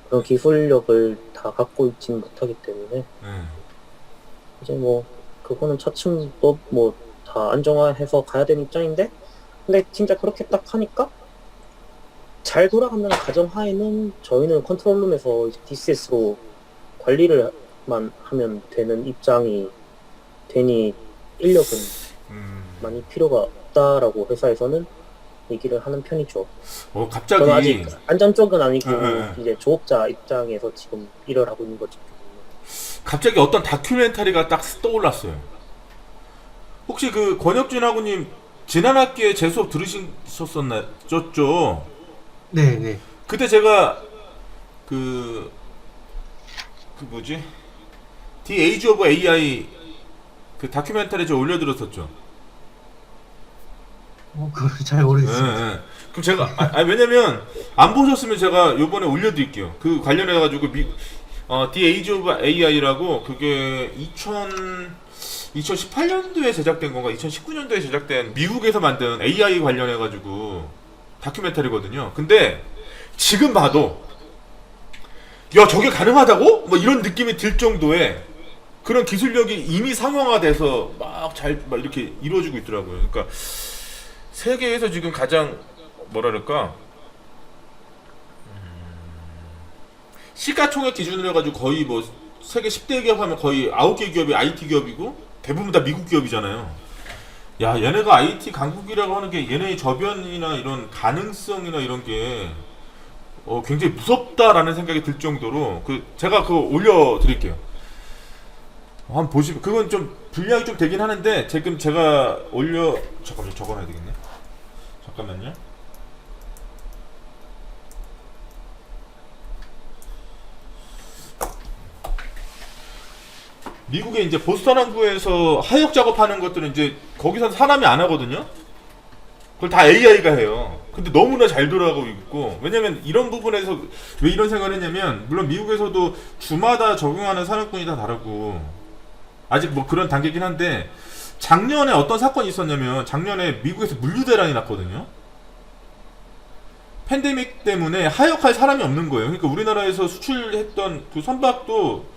그런 기술력을 다 갖고 있지는 못하기 때문에 이제 뭐 그거는 차츰 또 뭐 다 안정화해서 가야 되는 입장인데 근데 진짜 그렇게 딱 하니까 잘 돌아간다는 가정하에는 저희는 컨트롤룸에서 이제 DCS로 관리를만 하면 되는 입장이 되니 인력은 많이 필요가 없다라고 회사에서는 얘기를 하는 편이죠. 갑자기 저는 아직 안전 쪽은 아니고 예. 이제 조업자 입장에서 지금 일을 하고 있는 거죠. 갑자기 어떤 다큐멘터리가 딱 떠올랐어요. 혹시 그 권혁준 하고님 지난 학기에 제 수업 들으셨었나요? 죠? 네, 네. 그때 제가 그 뭐지? The Age of AI 그 다큐멘터리 저 올려드렸었죠. 그걸 잘 모르겠어요. 예. 그럼 제가 왜냐면 안 보셨으면 제가 요번에 올려드릴게요. 그 관련해가지고 The Age of AI라고 그게 2018년도에 제작된 건가 2019년도에 제작된 미국에서 만든 AI 관련해가지고 다큐멘터리거든요. 근데 지금 봐도 야 저게 가능하다고? 뭐 이런 느낌이 들 정도의 그런 기술력이 이미 상용화돼서 막 이렇게 이루어지고 있더라고요. 그러니까 세계에서 지금 가장 뭐랄까 시가총액 기준으로 해가지고 거의 뭐 세계 10대 기업 하면 거의 9개 기업이 IT 기업이고 대부분 다 미국 기업이잖아요. 야 얘네가 IT 강국이라고 하는 게 얘네의 저변이나 이런 가능성이나 이런 게 굉장히 무섭다라는 생각이 들 정도로 제가 그거 올려드릴게요. 한번 보시면 그건 좀 분량이 좀 되긴 하는데 지금 제가 잠깐만요. 적어놔야 되겠네. 잠깐만요. 미국의 이제 보스턴 항구에서 하역 작업하는 것들은 이제 거기선 사람이 안 하거든요. 그걸 다 AI가 해요. 근데 너무나 잘 돌아가고 있고, 왜냐면 이런 부분에서 왜 이런 생각을 했냐면, 물론 미국에서도 주마다 적용하는 산업군이 다 다르고 아직 뭐 그런 단계긴 한데, 작년에 어떤 사건이 있었냐면 작년에 미국에서 물류대란이 났거든요. 팬데믹 때문에 하역할 사람이 없는 거예요. 그러니까 우리나라에서 수출했던 그 선박도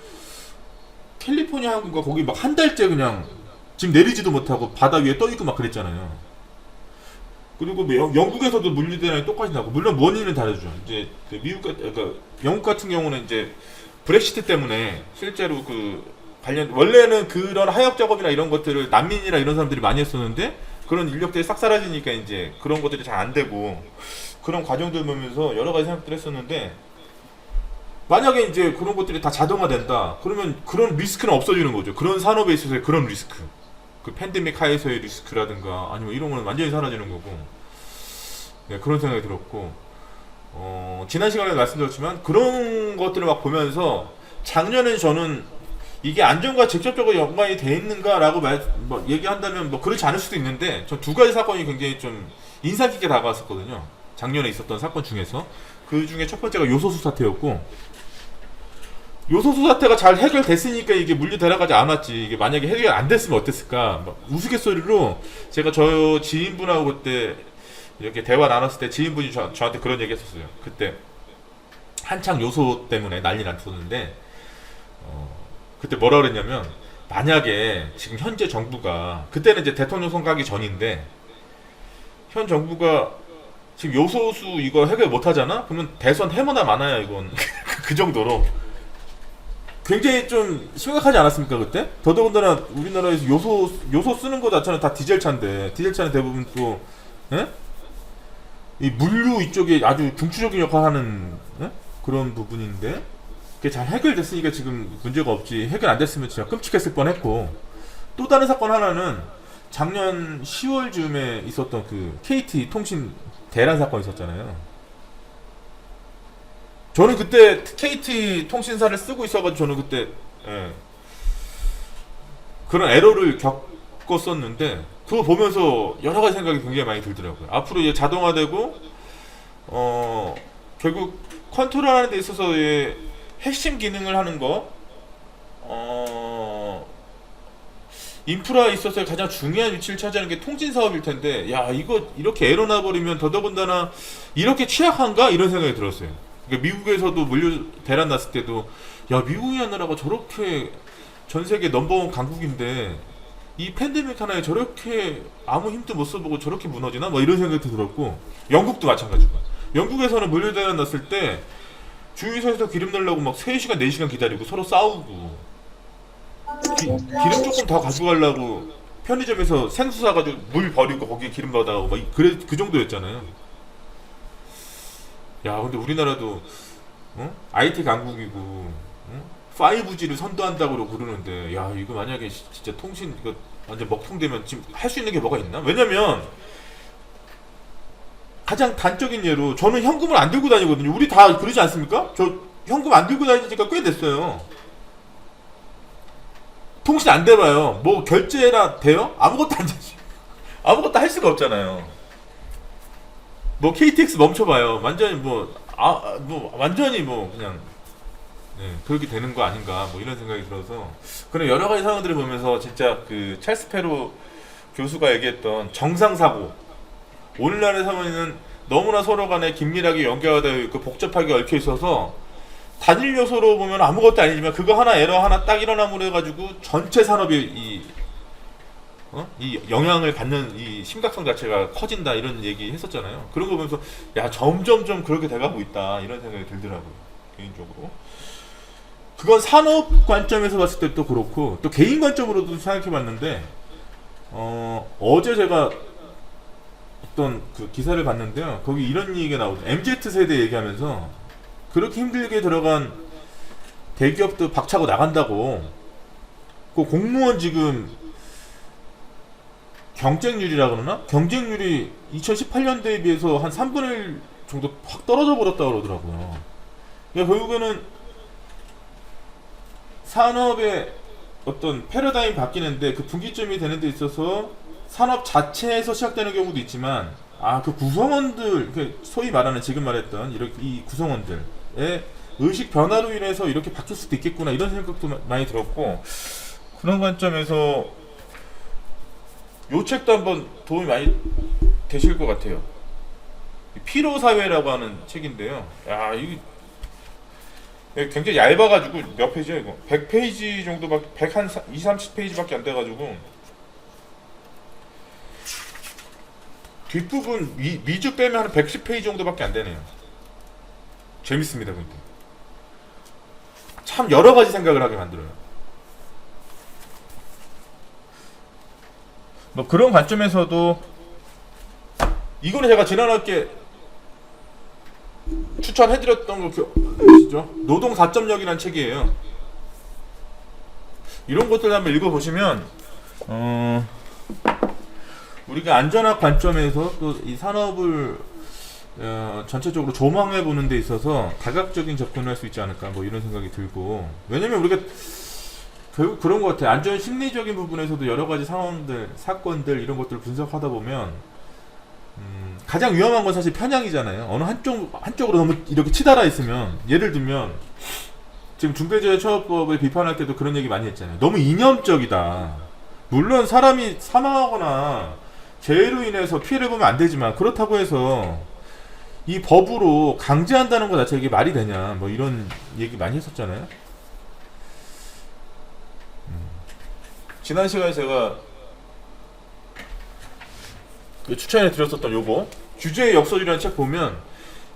캘리포니아 항구가 거기 막 한 달째 그냥 지금 내리지도 못하고 바다 위에 떠 있고 막 그랬잖아요. 그리고 뭐 영국에서도 물류대란이 똑같이 나고, 물론 원인은 다르죠. 이제 그 그러니까 영국 같은 경우는 이제 브렉시트 때문에 실제로 원래는 그런 하역 작업이나 이런 것들을 난민이나 이런 사람들이 많이 했었는데 그런 인력들이 싹 사라지니까 이제 그런 것들이 잘 안 되고 그런 과정들 보면서 여러 가지 생각들을 했었는데, 만약에 이제 그런 것들이 다 자동화된다 그러면 그런 리스크는 없어지는 거죠. 그런 산업에 있어서의 그런 리스크, 그 팬데믹 하에서의 리스크라든가 아니면 이런 거는 완전히 사라지는 거고, 네, 그런 생각이 들었고, 지난 시간에 말씀드렸지만 그런 것들을 막 보면서 작년에 저는 이게 안전과 직접적으로 연관이 돼 있는가라고 뭐 얘기한다면 뭐 그렇지 않을 수도 있는데, 전 두 가지 사건이 굉장히 좀 인상 깊게 다가왔었거든요. 작년에 있었던 사건 중에서 그 중에 첫 번째가 요소수 사태였고, 요소수 사태가 잘 해결됐으니까 이게 물류 대란까지 안 왔지. 이게 만약에 해결 안 됐으면 어땠을까? 막 우스갯소리로 제가 저 지인분하고 그때 이렇게 대화 나눴을 때 지인분이 저한테 그런 얘기 했었어요. 그때 한창 요소 때문에 난리 났었는데 그때 뭐라 그랬냐면, 만약에 지금 현재 정부가, 그때는 이제 대통령 선거 하기 전인데 현 정부가 지금 요소수 이거 해결 못 하잖아? 그러면 대선 해머나 마나야 이건. 그 정도로 굉장히 좀 심각하지 않았습니까 그때? 더더군다나 우리나라에서 요소 쓰는 거 자체는 다 디젤차인데, 디젤차는 대부분 또 이 물류 이쪽에 아주 중추적인 역할을 하는 그런 부분인데, 그게 잘 해결됐으니까 지금 문제가 없지, 해결 안 됐으면 진짜 끔찍했을 뻔했고, 또 다른 사건 하나는 작년 10월쯤에 있었던 그 KT 통신 대란 사건 있었잖아요. 저는 그때 KT 통신사를 쓰고 있어가지고 저는 그때 그런 에러를 겪었었는데, 그거 보면서 여러 가지 생각이 굉장히 많이 들더라고요. 앞으로 이제 자동화되고 결국 컨트롤하는 데 있어서의 핵심 기능을 하는 거, 인프라에 있어서 가장 중요한 위치를 차지하는 게 통신 사업일 텐데, 야 이거 이렇게 에러 나버리면 더더군다나 이렇게 취약한가 이런 생각이 들었어요. 그러니까 미국에서도 물류 대란 났을 때도 야 미국이라는 나라가 저렇게 전 세계 넘버원 강국인데 이 팬데믹 하나에 저렇게 아무 힘도 못 써보고 저렇게 무너지나? 뭐 이런 생각도 들었고, 영국도 마찬가지고. 영국에서는 물류 대란 났을 때 주유소에서 기름 넣으려고 막 3시간 4시간 기다리고 서로 싸우고, 기름 조금 더 가져가려고 편의점에서 생수 사가지고 물 버리고 거기에 기름 받아가고 막 그래 그 정도였잖아요. 야 근데 우리나라도 IT 강국이고 5G를 선도한다고 그러는데 야 이거 만약에 진짜 통신 이거 완전 먹통되면 지금 할 수 있는 게 뭐가 있나? 왜냐면 가장 단적인 예로 저는 현금을 안 들고 다니거든요. 우리 다 그러지 않습니까? 저 현금 안 들고 다니는 지가 꽤 됐어요. 통신 안 돼봐요. 뭐 결제나 돼요? 아무것도 안 되지. 아무것도 할 수가 없잖아요. 뭐 KTX 멈춰봐요. 완전히 뭐 완전히 뭐 그냥 그렇게 되는 거 아닌가 뭐 이런 생각이 들어서 그런 여러 가지 상황들을 보면서 진짜 그 찰스 페로 교수가 얘기했던 정상사고 오늘날의 상황에는 너무나 서로 간에 긴밀하게 연결되어 있고 복잡하게 얽혀 있어서 단일 요소로 보면 아무것도 아니지만 그거 하나 에러 하나 딱 일어남으로 해가지고 전체 산업이 이 영향을 받는 이 심각성 자체가 커진다 이런 얘기 했었잖아요. 그런 거 보면서 야 점점점 그렇게 돼가고 있다 이런 생각이 들더라고요. 개인적으로 그건 산업 관점에서 봤을 때 또 그렇고 또 개인 관점으로도 생각해 봤는데 어제 제가 어떤 그 기사를 봤는데요. 거기 이런 얘기가 나오죠. MZ세대 얘기하면서 그렇게 힘들게 들어간 대기업도 박차고 나간다고. 그 공무원 지금 경쟁률이라 그러나? 경쟁률이 2018년대에 비해서 한 3분의 1 정도 확 떨어져 버렸다 그러더라고요. 그러니까 결국에는 산업의 어떤 패러다임이 바뀌는데 그 분기점이 되는 데 있어서 산업 자체에서 시작되는 경우도 있지만 그 구성원들 소위 말하는 지금 말했던 이렇게 이 구성원들의 의식 변화로 인해서 이렇게 바뀔 수도 있겠구나 이런 생각도 많이 들었고 그런 관점에서 요 책도 한번 도움이 많이 되실 것 같아요. 피로사회라고 하는 책인데요. 야 이게 굉장히 얇아가지고 몇 페이지야 이거 100페이지 정도밖에 120, 30페이지밖에 안 돼가지고 뒷부분 미주 빼면 한 110페이지 정도밖에 안 되네요. 재밌습니다. 근데 참 여러 가지 생각을 하게 만들어요. 뭐 그런 관점에서도 이거는 제가 지난학기에 추천해드렸던 거 아시죠? 노동 4.0이라는 책이에요. 이런 것들 한번 읽어보시면 우리가 안전학 관점에서 또 이 산업을 전체적으로 조망해 보는 데 있어서 다각적인 접근을 할 수 있지 않을까 뭐 이런 생각이 들고 왜냐면 우리가 결국 그런 것 같아요. 안전 심리적인 부분에서도 여러 가지 상황들, 사건들 이런 것들을 분석하다 보면 가장 위험한 건 사실 편향이잖아요. 어느 한쪽으로 너무 이렇게 치달아 있으면 예를 들면 지금 중대재해처벌법을 비판할 때도 그런 얘기 많이 했잖아요. 너무 이념적이다. 물론 사람이 사망하거나 재해로 인해서 피해를 보면 안 되지만 그렇다고 해서 이 법으로 강제한다는 것 자체가 이게 말이 되냐 뭐 이런 얘기 많이 했었잖아요. 지난 시간에 제가 추천해 드렸었던 요거 규제의 역설이라는 책 보면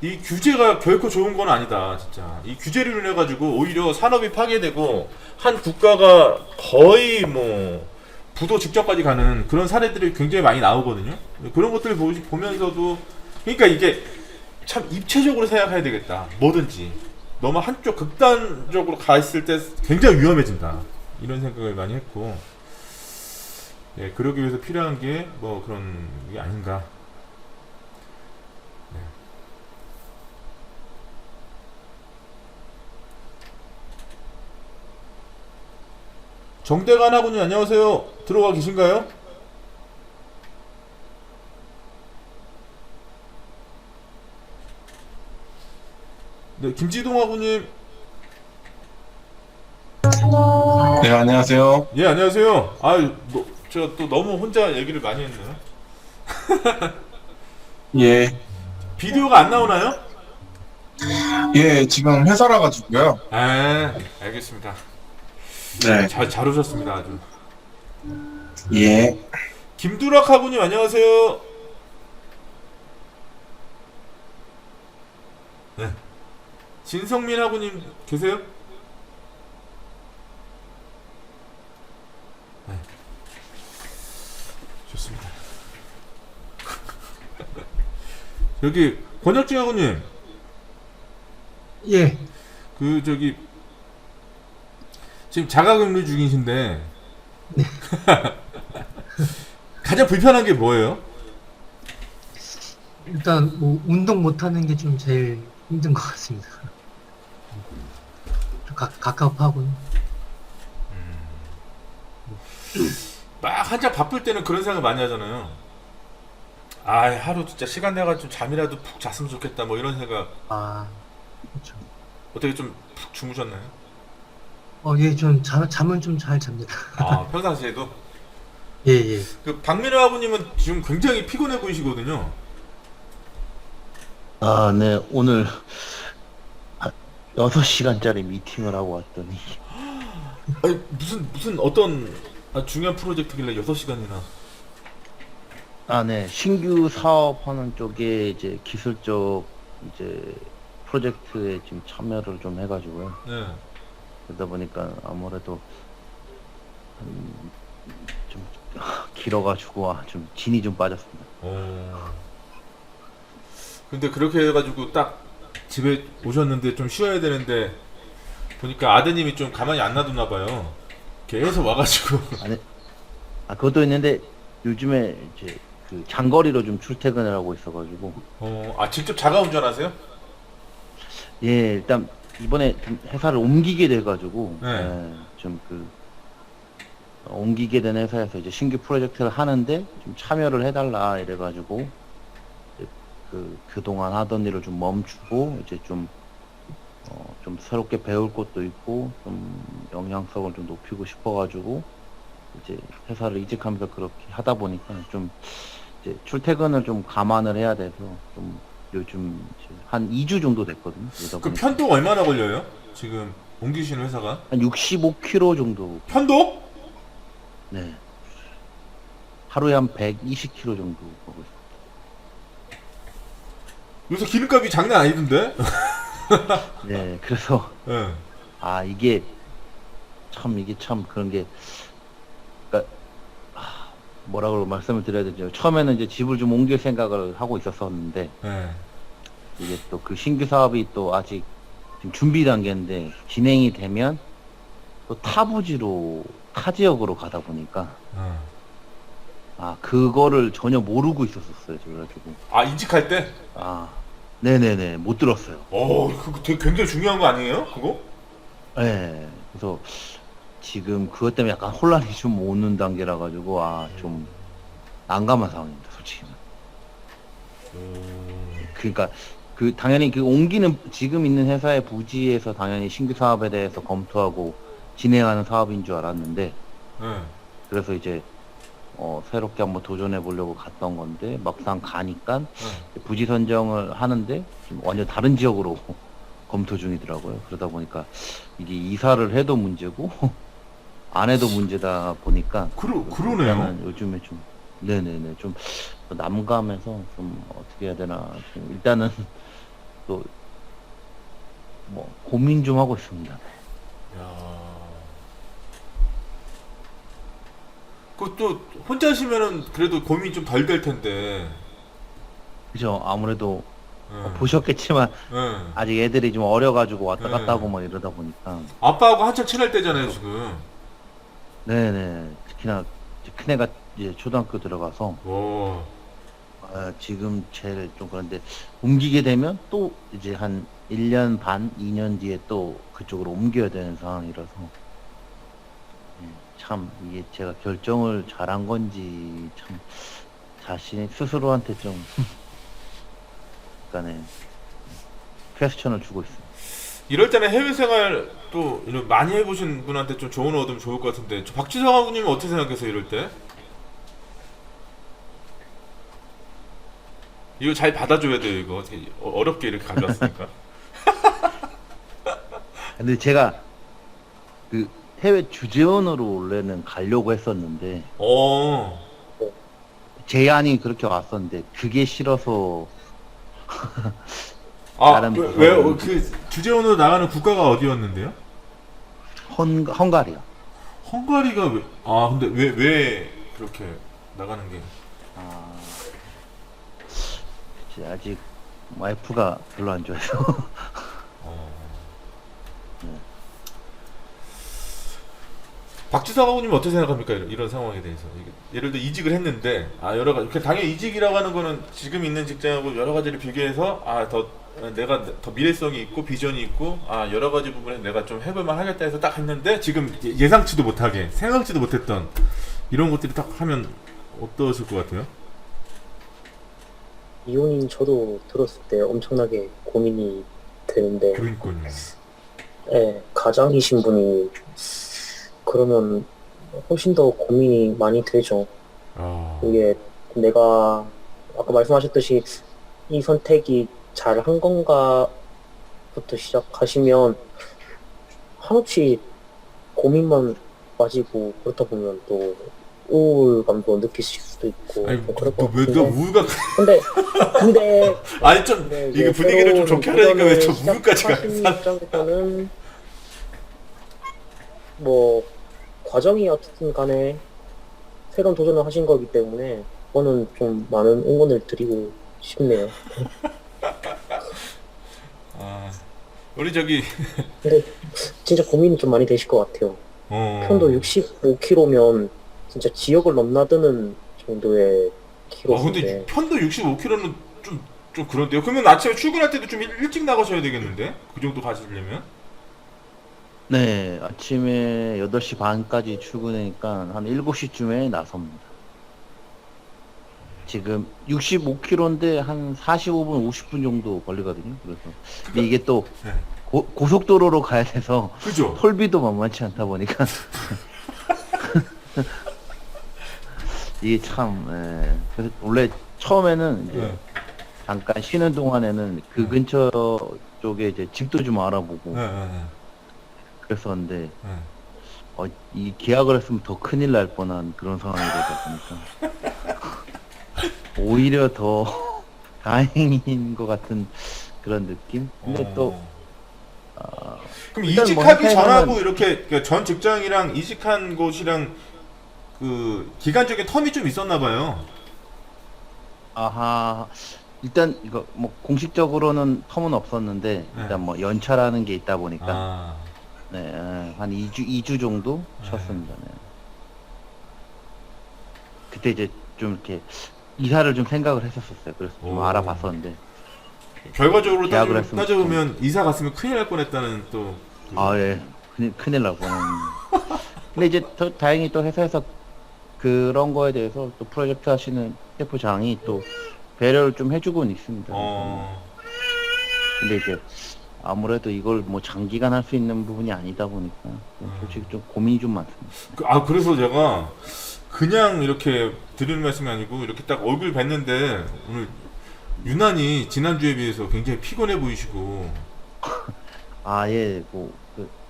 이 규제가 결코 좋은 건 아니다. 진짜 이 규제를 인해 가지고 오히려 산업이 파괴되고 한 국가가 거의 뭐 부도 직전까지 가는 그런 사례들이 굉장히 많이 나오거든요. 그런 것들을 보면서도 그러니까 이게 참 입체적으로 생각해야 되겠다. 뭐든지 너무 한쪽 극단적으로 가 있을 때 굉장히 위험해진다. 이런 생각을 많이 했고 그러기 위해서 필요한 게 뭐 그런 게 아닌가. 정대관 하군요. 안녕하세요. 들어와 계신가요? 네, 김지동 하군님. 네, 안녕하세요. 예, 안녕하세요. 제가 또 너무 혼자 얘기를 많이 했네요. 예, 비디오가 안 나오나요? 예, 지금 회사라 가지고요. 알겠습니다. 네, 잘 오셨습니다. 아주. 예, 김두락 하군님 안녕하세요. 네. 진성민 하군님 계세요? 네. 여기 권혁중 하고님, 예. 그 저기 지금 자가격리 중이신데 가장 불편한 게 뭐예요? 일단 뭐 운동 못하는 게 좀 제일 힘든 것 같습니다. 좀 갑갑하고. 막 한창 바쁠 때는 그런 생각 많이 하잖아요. 아, 하루 진짜 시간 내가 좀 잠이라도 푹 잤으면 좋겠다 뭐 이런 생각. 아, 그렇죠. 어떻게 좀 푹 주무셨나요? 예, 좀 잠은 좀 잘 잡니다. 아, 평상시에도? 예, 예. 그 박민호 아버님은 지금 굉장히 피곤해 보이시거든요. 아, 네. 오늘 6시간짜리 미팅을 하고 왔더니 아니, 무슨 어떤 중요한 프로젝트길래 6시간이나. 아, 네. 신규 사업하는 쪽에 이제 기술적 이제 프로젝트에 지금 참여를 좀 해가지고요. 네. 그러다 보니까 아무래도 좀 길어가지고 좀 진이 좀 빠졌습니다. 근데 그렇게 해가지고 딱 집에 오셨는데 좀 쉬어야 되는데 보니까 아드님이 좀 가만히 안 놔두나 봐요. 계속 와가지고. 아니, 그것도 있는데 요즘에 이제 그 장거리로 좀 출퇴근을 하고 있어가지고 직접 자가 운전하세요? 예, 일단 이번에 좀 회사를 옮기게 돼가지고 네. 좀 옮기게 된 회사에서 이제 신규 프로젝트를 하는데 좀 참여를 해달라 이래가지고 이제 그동안 하던 일을 좀 멈추고 이제 좀 새롭게 배울 것도 있고 좀 영향성을 좀 높이고 싶어가지고 이제 회사를 이직하면서 그렇게 하다 보니까 좀 이제 출퇴근을 좀 감안을 해야 돼서 좀 요즘 이제 한 2주 정도 됐거든요. 그러다 그 보니까 편도 얼마나 걸려요? 지금 옮기시는 회사가? 한 65km 정도. 편도? 네. 하루에 한 120km 정도 가고 있어요. 요새 기름값이 장난 아니던데? 네, 그래서 네. 이게 참 그런 게 그러니까 뭐라고 말씀을 드려야 되죠. 처음에는 이제 집을 좀 옮길 생각을 하고 있었었는데 네. 이게 또 그 신규 사업이 또 아직 지금 준비 단계인데 진행이 되면 또 타 지역으로 가다 보니까 그거를 전혀 모르고 있었어요. 그래가지고 이직할 때? 네네네 못 들었어요. 그거 되게 굉장히 중요한 거 아니에요? 그거? 네, 그래서 지금 그것 때문에 약간 혼란이 좀 오는 단계라 가지고 좀 난감한 상황입니다, 솔직히. 그러니까 당연히 옮기는 지금 있는 회사의 부지에서 당연히 신규 사업에 대해서 검토하고 진행하는 사업인 줄 알았는데 그래서 이제 새롭게 한번 도전해 보려고 갔던 건데 막상 가니까 부지 선정을 하는데 좀 완전 다른 지역으로 검토 중이더라고요. 그러다 보니까 이게 이사를 해도 문제고 안 해도 문제다 보니까 그러네요. 일단은 요즘에 좀 네네네 좀 난감해서 좀 어떻게 해야 되나 좀 일단은 또 뭐 고민 좀 하고 있습니다. 그것도 혼자시면은 그래도 고민이 좀 덜 될 텐데. 그죠? 아무래도 보셨겠지만 아직 애들이 좀 어려가지고 왔다 갔다 하고 막 이러다 보니까 아빠하고 한참 친할 때잖아요 지금. 네네 특히나 이제 큰애가 이제 초등학교 들어가서 지금 제일 좀 그런데 옮기게 되면 또 이제 한 1년 반, 2년 뒤에 또 그쪽으로 옮겨야 되는 상황이라서 참 이게 제가 결정을 잘한 건지 참 자신이 스스로한테 좀 약간의 퀘스천을 주고 있어요. 이럴 때는 해외 생활 또 많이 해보신 분한테 좀 조언을 얻으면 좋을 것 같은데 박지성 아버님은 어떻게 생각해서 이럴 때? 이거 잘 받아줘야 돼요. 이거 어떻게 어렵게 이렇게 가져왔으니까. 근데 제가 그 해외 주재원으로 원래는 가려고 했었는데 제안이 그렇게 왔었는데 그게 싫어서 왜요? 그 주재원으로 나가는 국가가 어디였는데요? 헝가리요. 헝가리가 왜? 근데 왜 그렇게 나가는 게? 아직 와이프가 별로 안 좋아해서. 박지성 아버님 어떻게 생각합니까? 이런 상황에 대해서. 예를 들어 이직을 했는데 여러 가지 당연히 이직이라고 하는 거는 지금 있는 직장하고 여러 가지를 비교해서 내가 더 미래성이 있고 비전이 있고 여러 가지 부분에 내가 좀 해볼만 하겠다 해서 딱 했는데 지금 예상치도 못하게 생각지도 못했던 이런 것들이 딱 하면 어떠실 것 같아요? 이혼인 저도 들었을 때 엄청나게 고민이 되는데, 그러니까요. 예, 가장이신 분이 그러면 훨씬 더 고민이 많이 되죠. 이게 내가 아까 말씀하셨듯이 이 선택이 잘 한 건가부터 시작하시면 한없이 고민만 빠지고 그렇다 보면 또 우울감도 느끼실 수도 있고 아니 뭐 그럴 것 왜 같은데. 우울감? 근데 아니 좀 네, 이게 이제 분위기를 좀 새로운 좋게 하려니까 왜 저 도전을 우울까지 가? 시작하신 입장에서는 뭐 과정이 어떻든 간에 새로운 도전을 하신 거기 때문에 저는 좀 많은 응원을 드리고 싶네요. 우리 저기 근데 진짜 고민이 좀 많이 되실 것 같아요. 편도 65km면 진짜 지역을 넘나드는 정도의 근데 키로수인데. 편도 65km는 좀 그런데요. 그러면 아침에 출근할 때도 좀 일찍 나가셔야 되겠는데? 그 정도 가시려면? 네, 아침에 8시 반까지 출근하니까 한 7시쯤에 나섭니다. 지금 65km인데 한 45분, 50분 정도 걸리거든요. 그래서 근데 이게 또 네. 고속도로로 가야 돼서 그죠? 톨비도 만만치 않다 보니까 이게 참 그래서 원래 처음에는 이제 네. 잠깐 쉬는 동안에는 그 근처 쪽에 이제 집도 좀 알아보고 네. 그랬었는데 이 계약을 했으면 더 큰일 날 뻔한 그런 상황이 되다 보니까 오히려 더 다행인 것 같은 그런 느낌? 근데 또 그럼 일단 이직하기 뭐 전하고 이렇게 그러니까 전 직장이랑 이직한 곳이랑 그 기간적인 텀이 좀 있었나 봐요. 아하 일단 이거 뭐 공식적으로는 텀은 없었는데 일단 뭐 연차라는 게 있다 보니까 네, 한 2주 정도 쉬었습니다. 네. 그때 이제 좀 이렇게 이사를 좀 생각을 했었어요. 그래서 좀 알아봤었는데 결과적으로 계약을 했으면 따져보면 이사 갔으면 큰일 날 뻔했다는 또. 예. 큰일 날 뻔한. 근데 이제 더 다행히 또 회사에서 그런 거에 대해서 또 프로젝트 하시는 셰프장이 또 배려를 좀 해주고는 있습니다. 근데 이제 아무래도 이걸 뭐 장기간 할 수 있는 부분이 아니다 보니까 솔직히 좀 고민이 좀 많습니다. 그래서 제가 그냥 이렇게 드리는 말씀이 아니고 이렇게 딱 얼굴 뵀는데 오늘 유난히 지난주에 비해서 굉장히 피곤해 보이시고. 예,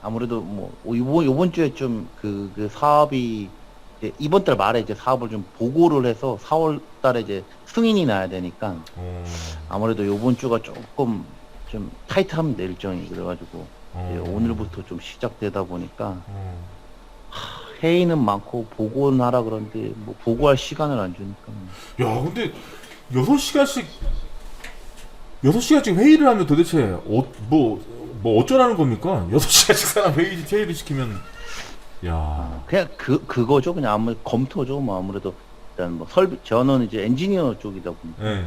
아무래도 뭐 요번 주에 좀 그 사업이 이제 이번 달 말에 이제 사업을 좀 보고를 해서 4월 달에 이제 승인이 나야 되니까 아무래도 요번 주가 조금 좀 타이트하면 내 일정이 그래가지고 이제 오늘부터 좀 시작되다 보니까 회의는 많고 보고는 하라 그러는데 뭐 보고할 시간을 안 주니까. 야, 근데 6시간씩 회의를 하면 도대체 뭐 어쩌라는 겁니까? 6시간씩 사람 회의를 시키면. 야. 그냥 그거죠. 그냥 아무 검토죠. 뭐 아무래도 일단 뭐 저는 이제 엔지니어 쪽이다 보니까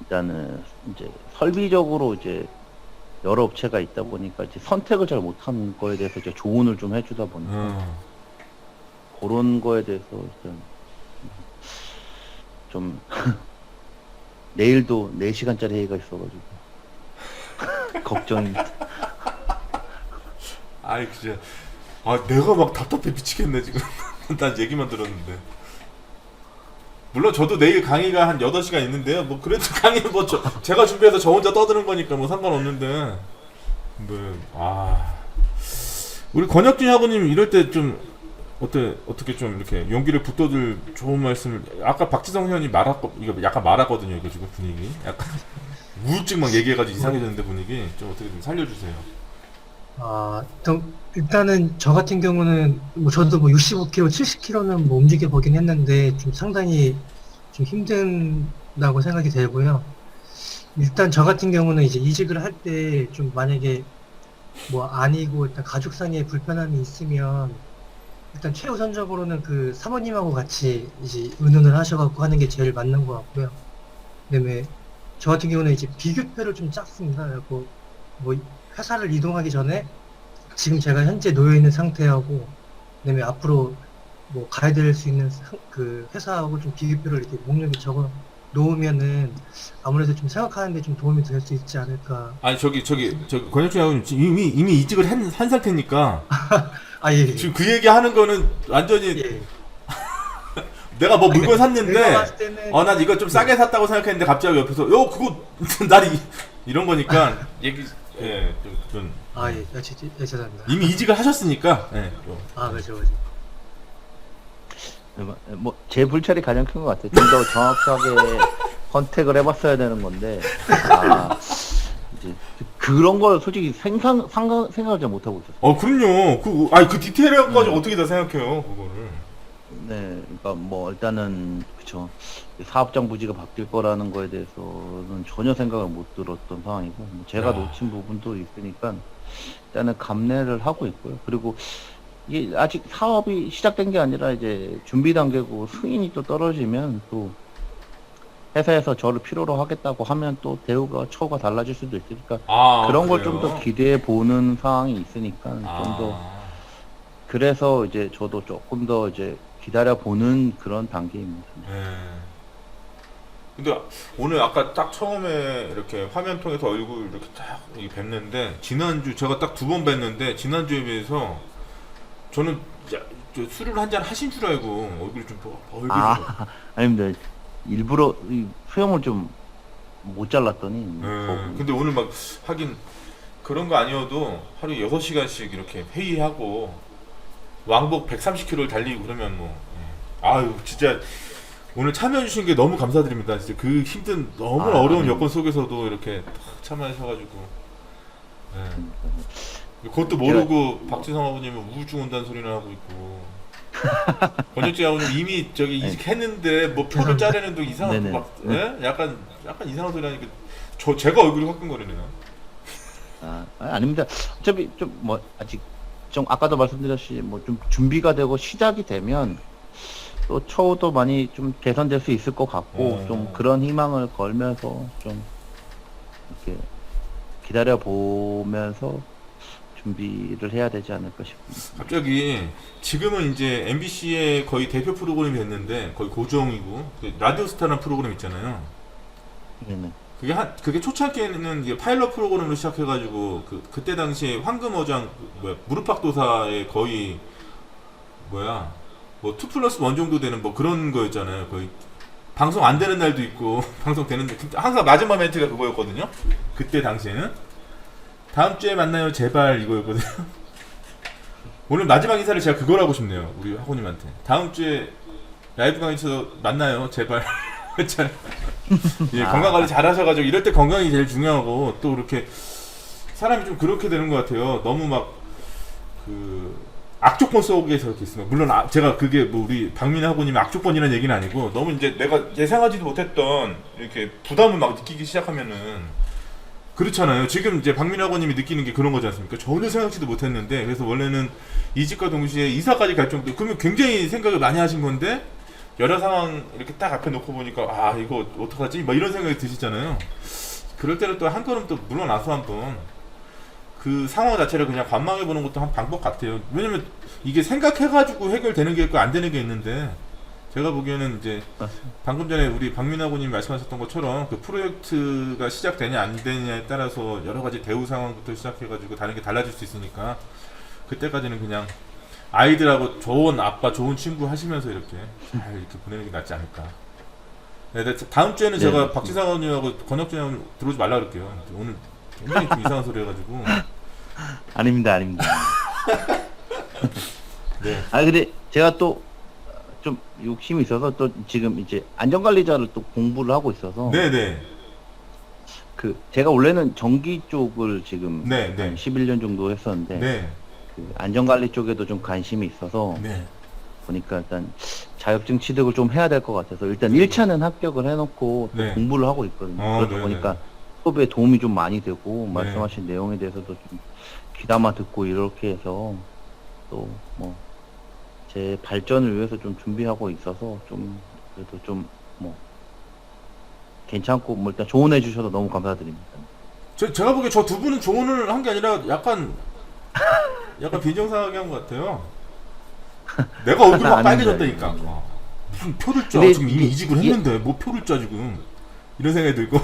일단은 이제 설비적으로 이제 여러 업체가 있다 보니까 이제 선택을 잘 못하는 거에 대해서 이제 조언을 좀 해주다 보니까 그런 거에 대해서 일단 좀 내일도 4시간짜리 회의가 있어가지고 걱정입니다. 아이 진짜 내가 막 답답해 미치겠네 지금. 난 얘기만 들었는데. 물론 저도 내일 강의가 한 8시간 있는데요. 뭐 그래도 강의는 뭐 제가 준비해서 저 혼자 떠드는 거니까 뭐 상관없는데. 근데 우리 권혁진 학우님 이럴 때 좀 어떻게 좀 이렇게 용기를 북돋을 좋은 말씀을 아까 박지성 회원이 이거 약간 말았거든요. 이거 지금 분위기 약간 우울증 막 얘기해가지고 이상해졌는데 분위기 좀 어떻게 좀 살려주세요. 일단은 저 같은 경우는 뭐 저도 뭐 65km, 70km는 뭐 움직여 보긴 했는데 좀 상당히 좀 힘든 않겠나고 생각이 되고요. 일단 저 같은 경우는 이제 이직을 할 때 좀 만약에 뭐 아니고 일단 가족상의 불편함이 있으면 일단 최우선적으로는 그 사모님하고 같이 이제 의논을 하셔갖고 하는 게 제일 맞는 것 같고요. 그다음에 저 같은 경우는 이제 비교표를 좀 짰습니다. 그래고 뭐 회사를 이동하기 전에 지금 제가 현재 놓여 있는 상태하고 그다음에 앞으로 뭐 가야 될 수 있는 그 회사하고 좀 비교표를 이렇게 목록에 적어 놓으면은 아무래도 좀 생각하는데 좀 도움이 될 수 있지 않을까. 아니 저기 권혁준 의원님 지금 이미 이직을 한 상태니까 아, 예. 지금 그 얘기 하는 거는 완전히 예. 내가 뭐 물건 제가 샀는데 봤을 때는 난 이거 좀 싸게 샀다고 생각했는데 갑자기 옆에서 그거 날 이런 거니까 얘기 좀 아, 예. 죄송합니다. 이미 이직을 하셨으니까 아, 그렇죠, 그렇죠. 뭐 제 불찰이 가장 큰 것 같아요. 좀 더 정확하게 컨택을 해봤어야 되는 건데 이제 그런 걸 솔직히 생각을 잘 못하고 있었어요. 그럼요. 그 디테일까지 어떻게 다 생각해요, 그거를. 네, 그러니까 뭐 일단은 그쵸, 사업장 부지가 바뀔 거라는 거에 대해서는 전혀 생각을 못 들었던 상황이고, 뭐 제가 야. 놓친 부분도 있으니까 일단은 감내를 하고 있고요. 그리고 이게 아직 사업이 시작된 게 아니라 이제 준비 단계고, 승인이 또 떨어지면 또 회사에서 저를 필요로 하겠다고 하면 또 대우가 처우가 달라질 수도 있으니까 그런 걸 좀 더 기대해 보는 상황이 있으니까 좀 더, 그래서 이제 저도 조금 더 이제 기다려 보는 그런 단계입니다. 근데 오늘 아까 딱 처음에 이렇게 화면 통해서 얼굴 이렇게 딱 뵀는데, 지난주 제가 딱 2번 뵀는데 지난주에 비해서 저는 저 술을 한잔 하신 줄 알고 얼굴이 좀 얼굴이 아닙니다. 일부러 이 수염을 좀 못 잘랐더니 근데 오늘 막 하긴 그런 거 아니어도 하루에 6시간씩 이렇게 회의하고 왕복 130km를 달리고 그러면 뭐 아유 진짜 오늘 참여해 주신 게 너무 감사드립니다. 진짜 그 힘든 너무 어려운 여건 속에서도 이렇게 참여하셔가지고 그것도 모르고 박지성 아버님은 우울증 온다는 소리를 하고 있고 권혁진 아버님 이미 저기 이직했는데 뭐 표를 짜려는도 이상한 네네. 막 약간 이상한 소리 하니까 제가 얼굴이 화끈거리네요. 아닙니다. 어차피 좀 뭐 아직 좀 아까도 말씀드렸듯이 뭐 좀 준비가 되고 시작이 되면 또 처우도 많이 좀 개선될 수 있을 것 같고, 좀 그런 희망을 걸면서 좀 이렇게 기다려 보면서 준비를 해야 되지 않을까 싶습니다. 갑자기 지금은 이제 MBC의 거의 대표 프로그램이 됐는데 거의 고정이고, 그 라디오스타라는 프로그램 있잖아요. 네네. 그게 초창기에는 이게 파일럿 프로그램으로 시작해가지고 그때 당시에 황금어장 무릎팍도사의 거의 뭐 2+1 정도 되는 뭐 그런 거였잖아요. 거의 방송 안 되는 날도 있고 방송 되는데 항상 마지막 멘트가 그거였거든요. 그때 당시에는 다음 주에 만나요 제발 이거였거든요. 오늘 마지막 인사를 제가 그걸 하고 싶네요, 우리 학우님한테. 다음 주에 라이브 강의에서 만나요 제발. 예, 건강관리 잘 하셔가지고 이럴 때 건강이 제일 중요하고, 또 이렇게 사람이 좀 그렇게 되는 것 같아요. 너무 막 그 악조건 속에서 이렇게 있으면, 물론 제가 그게 뭐 우리 박민희 학우님의 악조건이라는 얘기는 아니고, 너무 이제 내가 예상하지도 못했던 이렇게 부담을 막 느끼기 시작하면은 그렇잖아요. 지금 이제 박민희 학우님이 느끼는 게 그런 거지 않습니까? 전혀 생각지도 못했는데, 그래서 원래는 이직과 동시에 이사까지 갈 정도, 그러면 굉장히 생각을 많이 하신 건데 여러 상황 이렇게 딱 앞에 놓고 보니까 이거 어떡하지? 막 이런 생각이 드시잖아요. 그럴 때는 또 한 걸음 또 물러나서 한번 그 상황 자체를 그냥 관망해 보는 것도 한 방법 같아요. 왜냐면 이게 생각해가지고 해결되는 게 있고 안 되는 게 있는데, 제가 보기에는 이제 방금 전에 우리 박민하고님 말씀하셨던 것처럼 그 프로젝트가 시작되냐 안 되냐에 따라서 여러 가지 대우 상황부터 시작해가지고 다른 게 달라질 수 있으니까, 그때까지는 그냥 아이들하고 좋은 아빠, 좋은 친구 하시면서 이렇게 잘 이렇게 보내는 게 낫지 않을까. 네, 다음 주에는 제가 박지상 의원님하고 권혁진 의원님 들어오지 말라 그럴게요. 오늘 굉장히 좀 이상한 소리 해가지고. 아닙니다. 네. 근데 제가 또 좀 욕심이 있어서 또 지금 이제 안전관리자를 또 공부를 하고 있어서, 네네. 그 제가 원래는 전기 쪽을 지금 네. 한 11년 정도 했었는데, 네. 그 안전관리 쪽에도 좀 관심이 있어서 네. 보니까 일단 자격증 취득을 좀 해야 될 것 같아서 일단 1차는 합격을 해놓고 또 네. 공부를 하고 있거든요. 그러다 네네. 보니까 수업에 도움이 좀 많이 되고 네. 말씀하신 내용에 대해서도 좀 귀담아 듣고 이렇게 해서 또 뭐 제 발전을 위해서 좀 준비하고 있어서 좀 그래도 좀 뭐 괜찮고 뭐 일단 조언해 주셔서 너무 감사드립니다. 제가 보기에 저 두 분은 조언을 한 게 아니라 약간 빈정상하게 한 것 같아요. 내가 얼굴이 막 아닙니다. 빨개졌다니까. 무슨 표를 짜. 근데 지금 이미 이게- 이직을 이게- 했는데 뭐 표를 짜 지금. 이런 생각이 들고.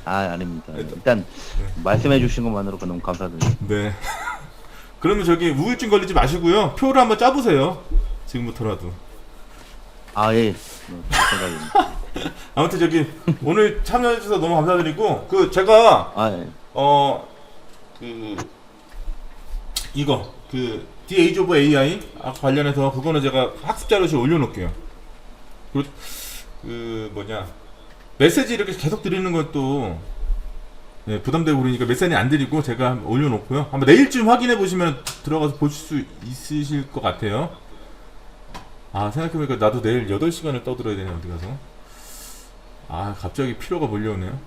아닙니다. 일단 말씀해 주신 것만으로 너무 감사드립니다. 네. 그러면 저기 우울증 걸리지 마시고요. 표를 한번 짜보세요. 지금부터라도. 예. 그런 생각입니다. 아무튼 저기 오늘 참여해주셔서 너무 감사드리고 그 제가 예. 이거 The Age of AI 관련해서 그거는 제가 학습 자료실 올려놓을게요. 메시지 이렇게 계속 드리는 것도 부담되고 그러니까 메시지 안 드리고 제가 한번 올려놓고요. 한번 내일쯤 확인해 보시면 들어가서 보실 수 있으실 것 같아요. 생각해보니까 나도 내일 8시간을 떠들어야 되네 어디 가서. 갑자기 피로가 몰려오네요.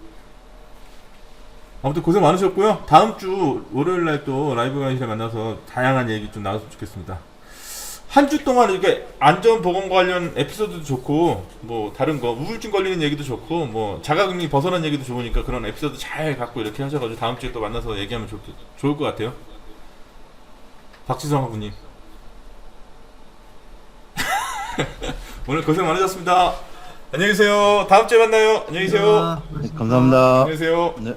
아무튼 고생 많으셨고요. 다음 주 월요일날 또 라이브 강의실에 만나서 다양한 얘기 좀 나눴으면 좋겠습니다. 한 주 동안 이렇게 안전보건 관련 에피소드도 좋고 뭐 다른 거 우울증 걸리는 얘기도 좋고 뭐 자가격리 벗어난 얘기도 좋으니까 그런 에피소드 잘 갖고 이렇게 하셔가지고 다음 주에 또 만나서 얘기하면 좋을 것 같아요. 박지성 학우님 오늘 고생 많으셨습니다. 안녕히 계세요. 다음 주에 만나요. 안녕히 계세요. 고맙습니다. 감사합니다. 안녕히 계세요. 네.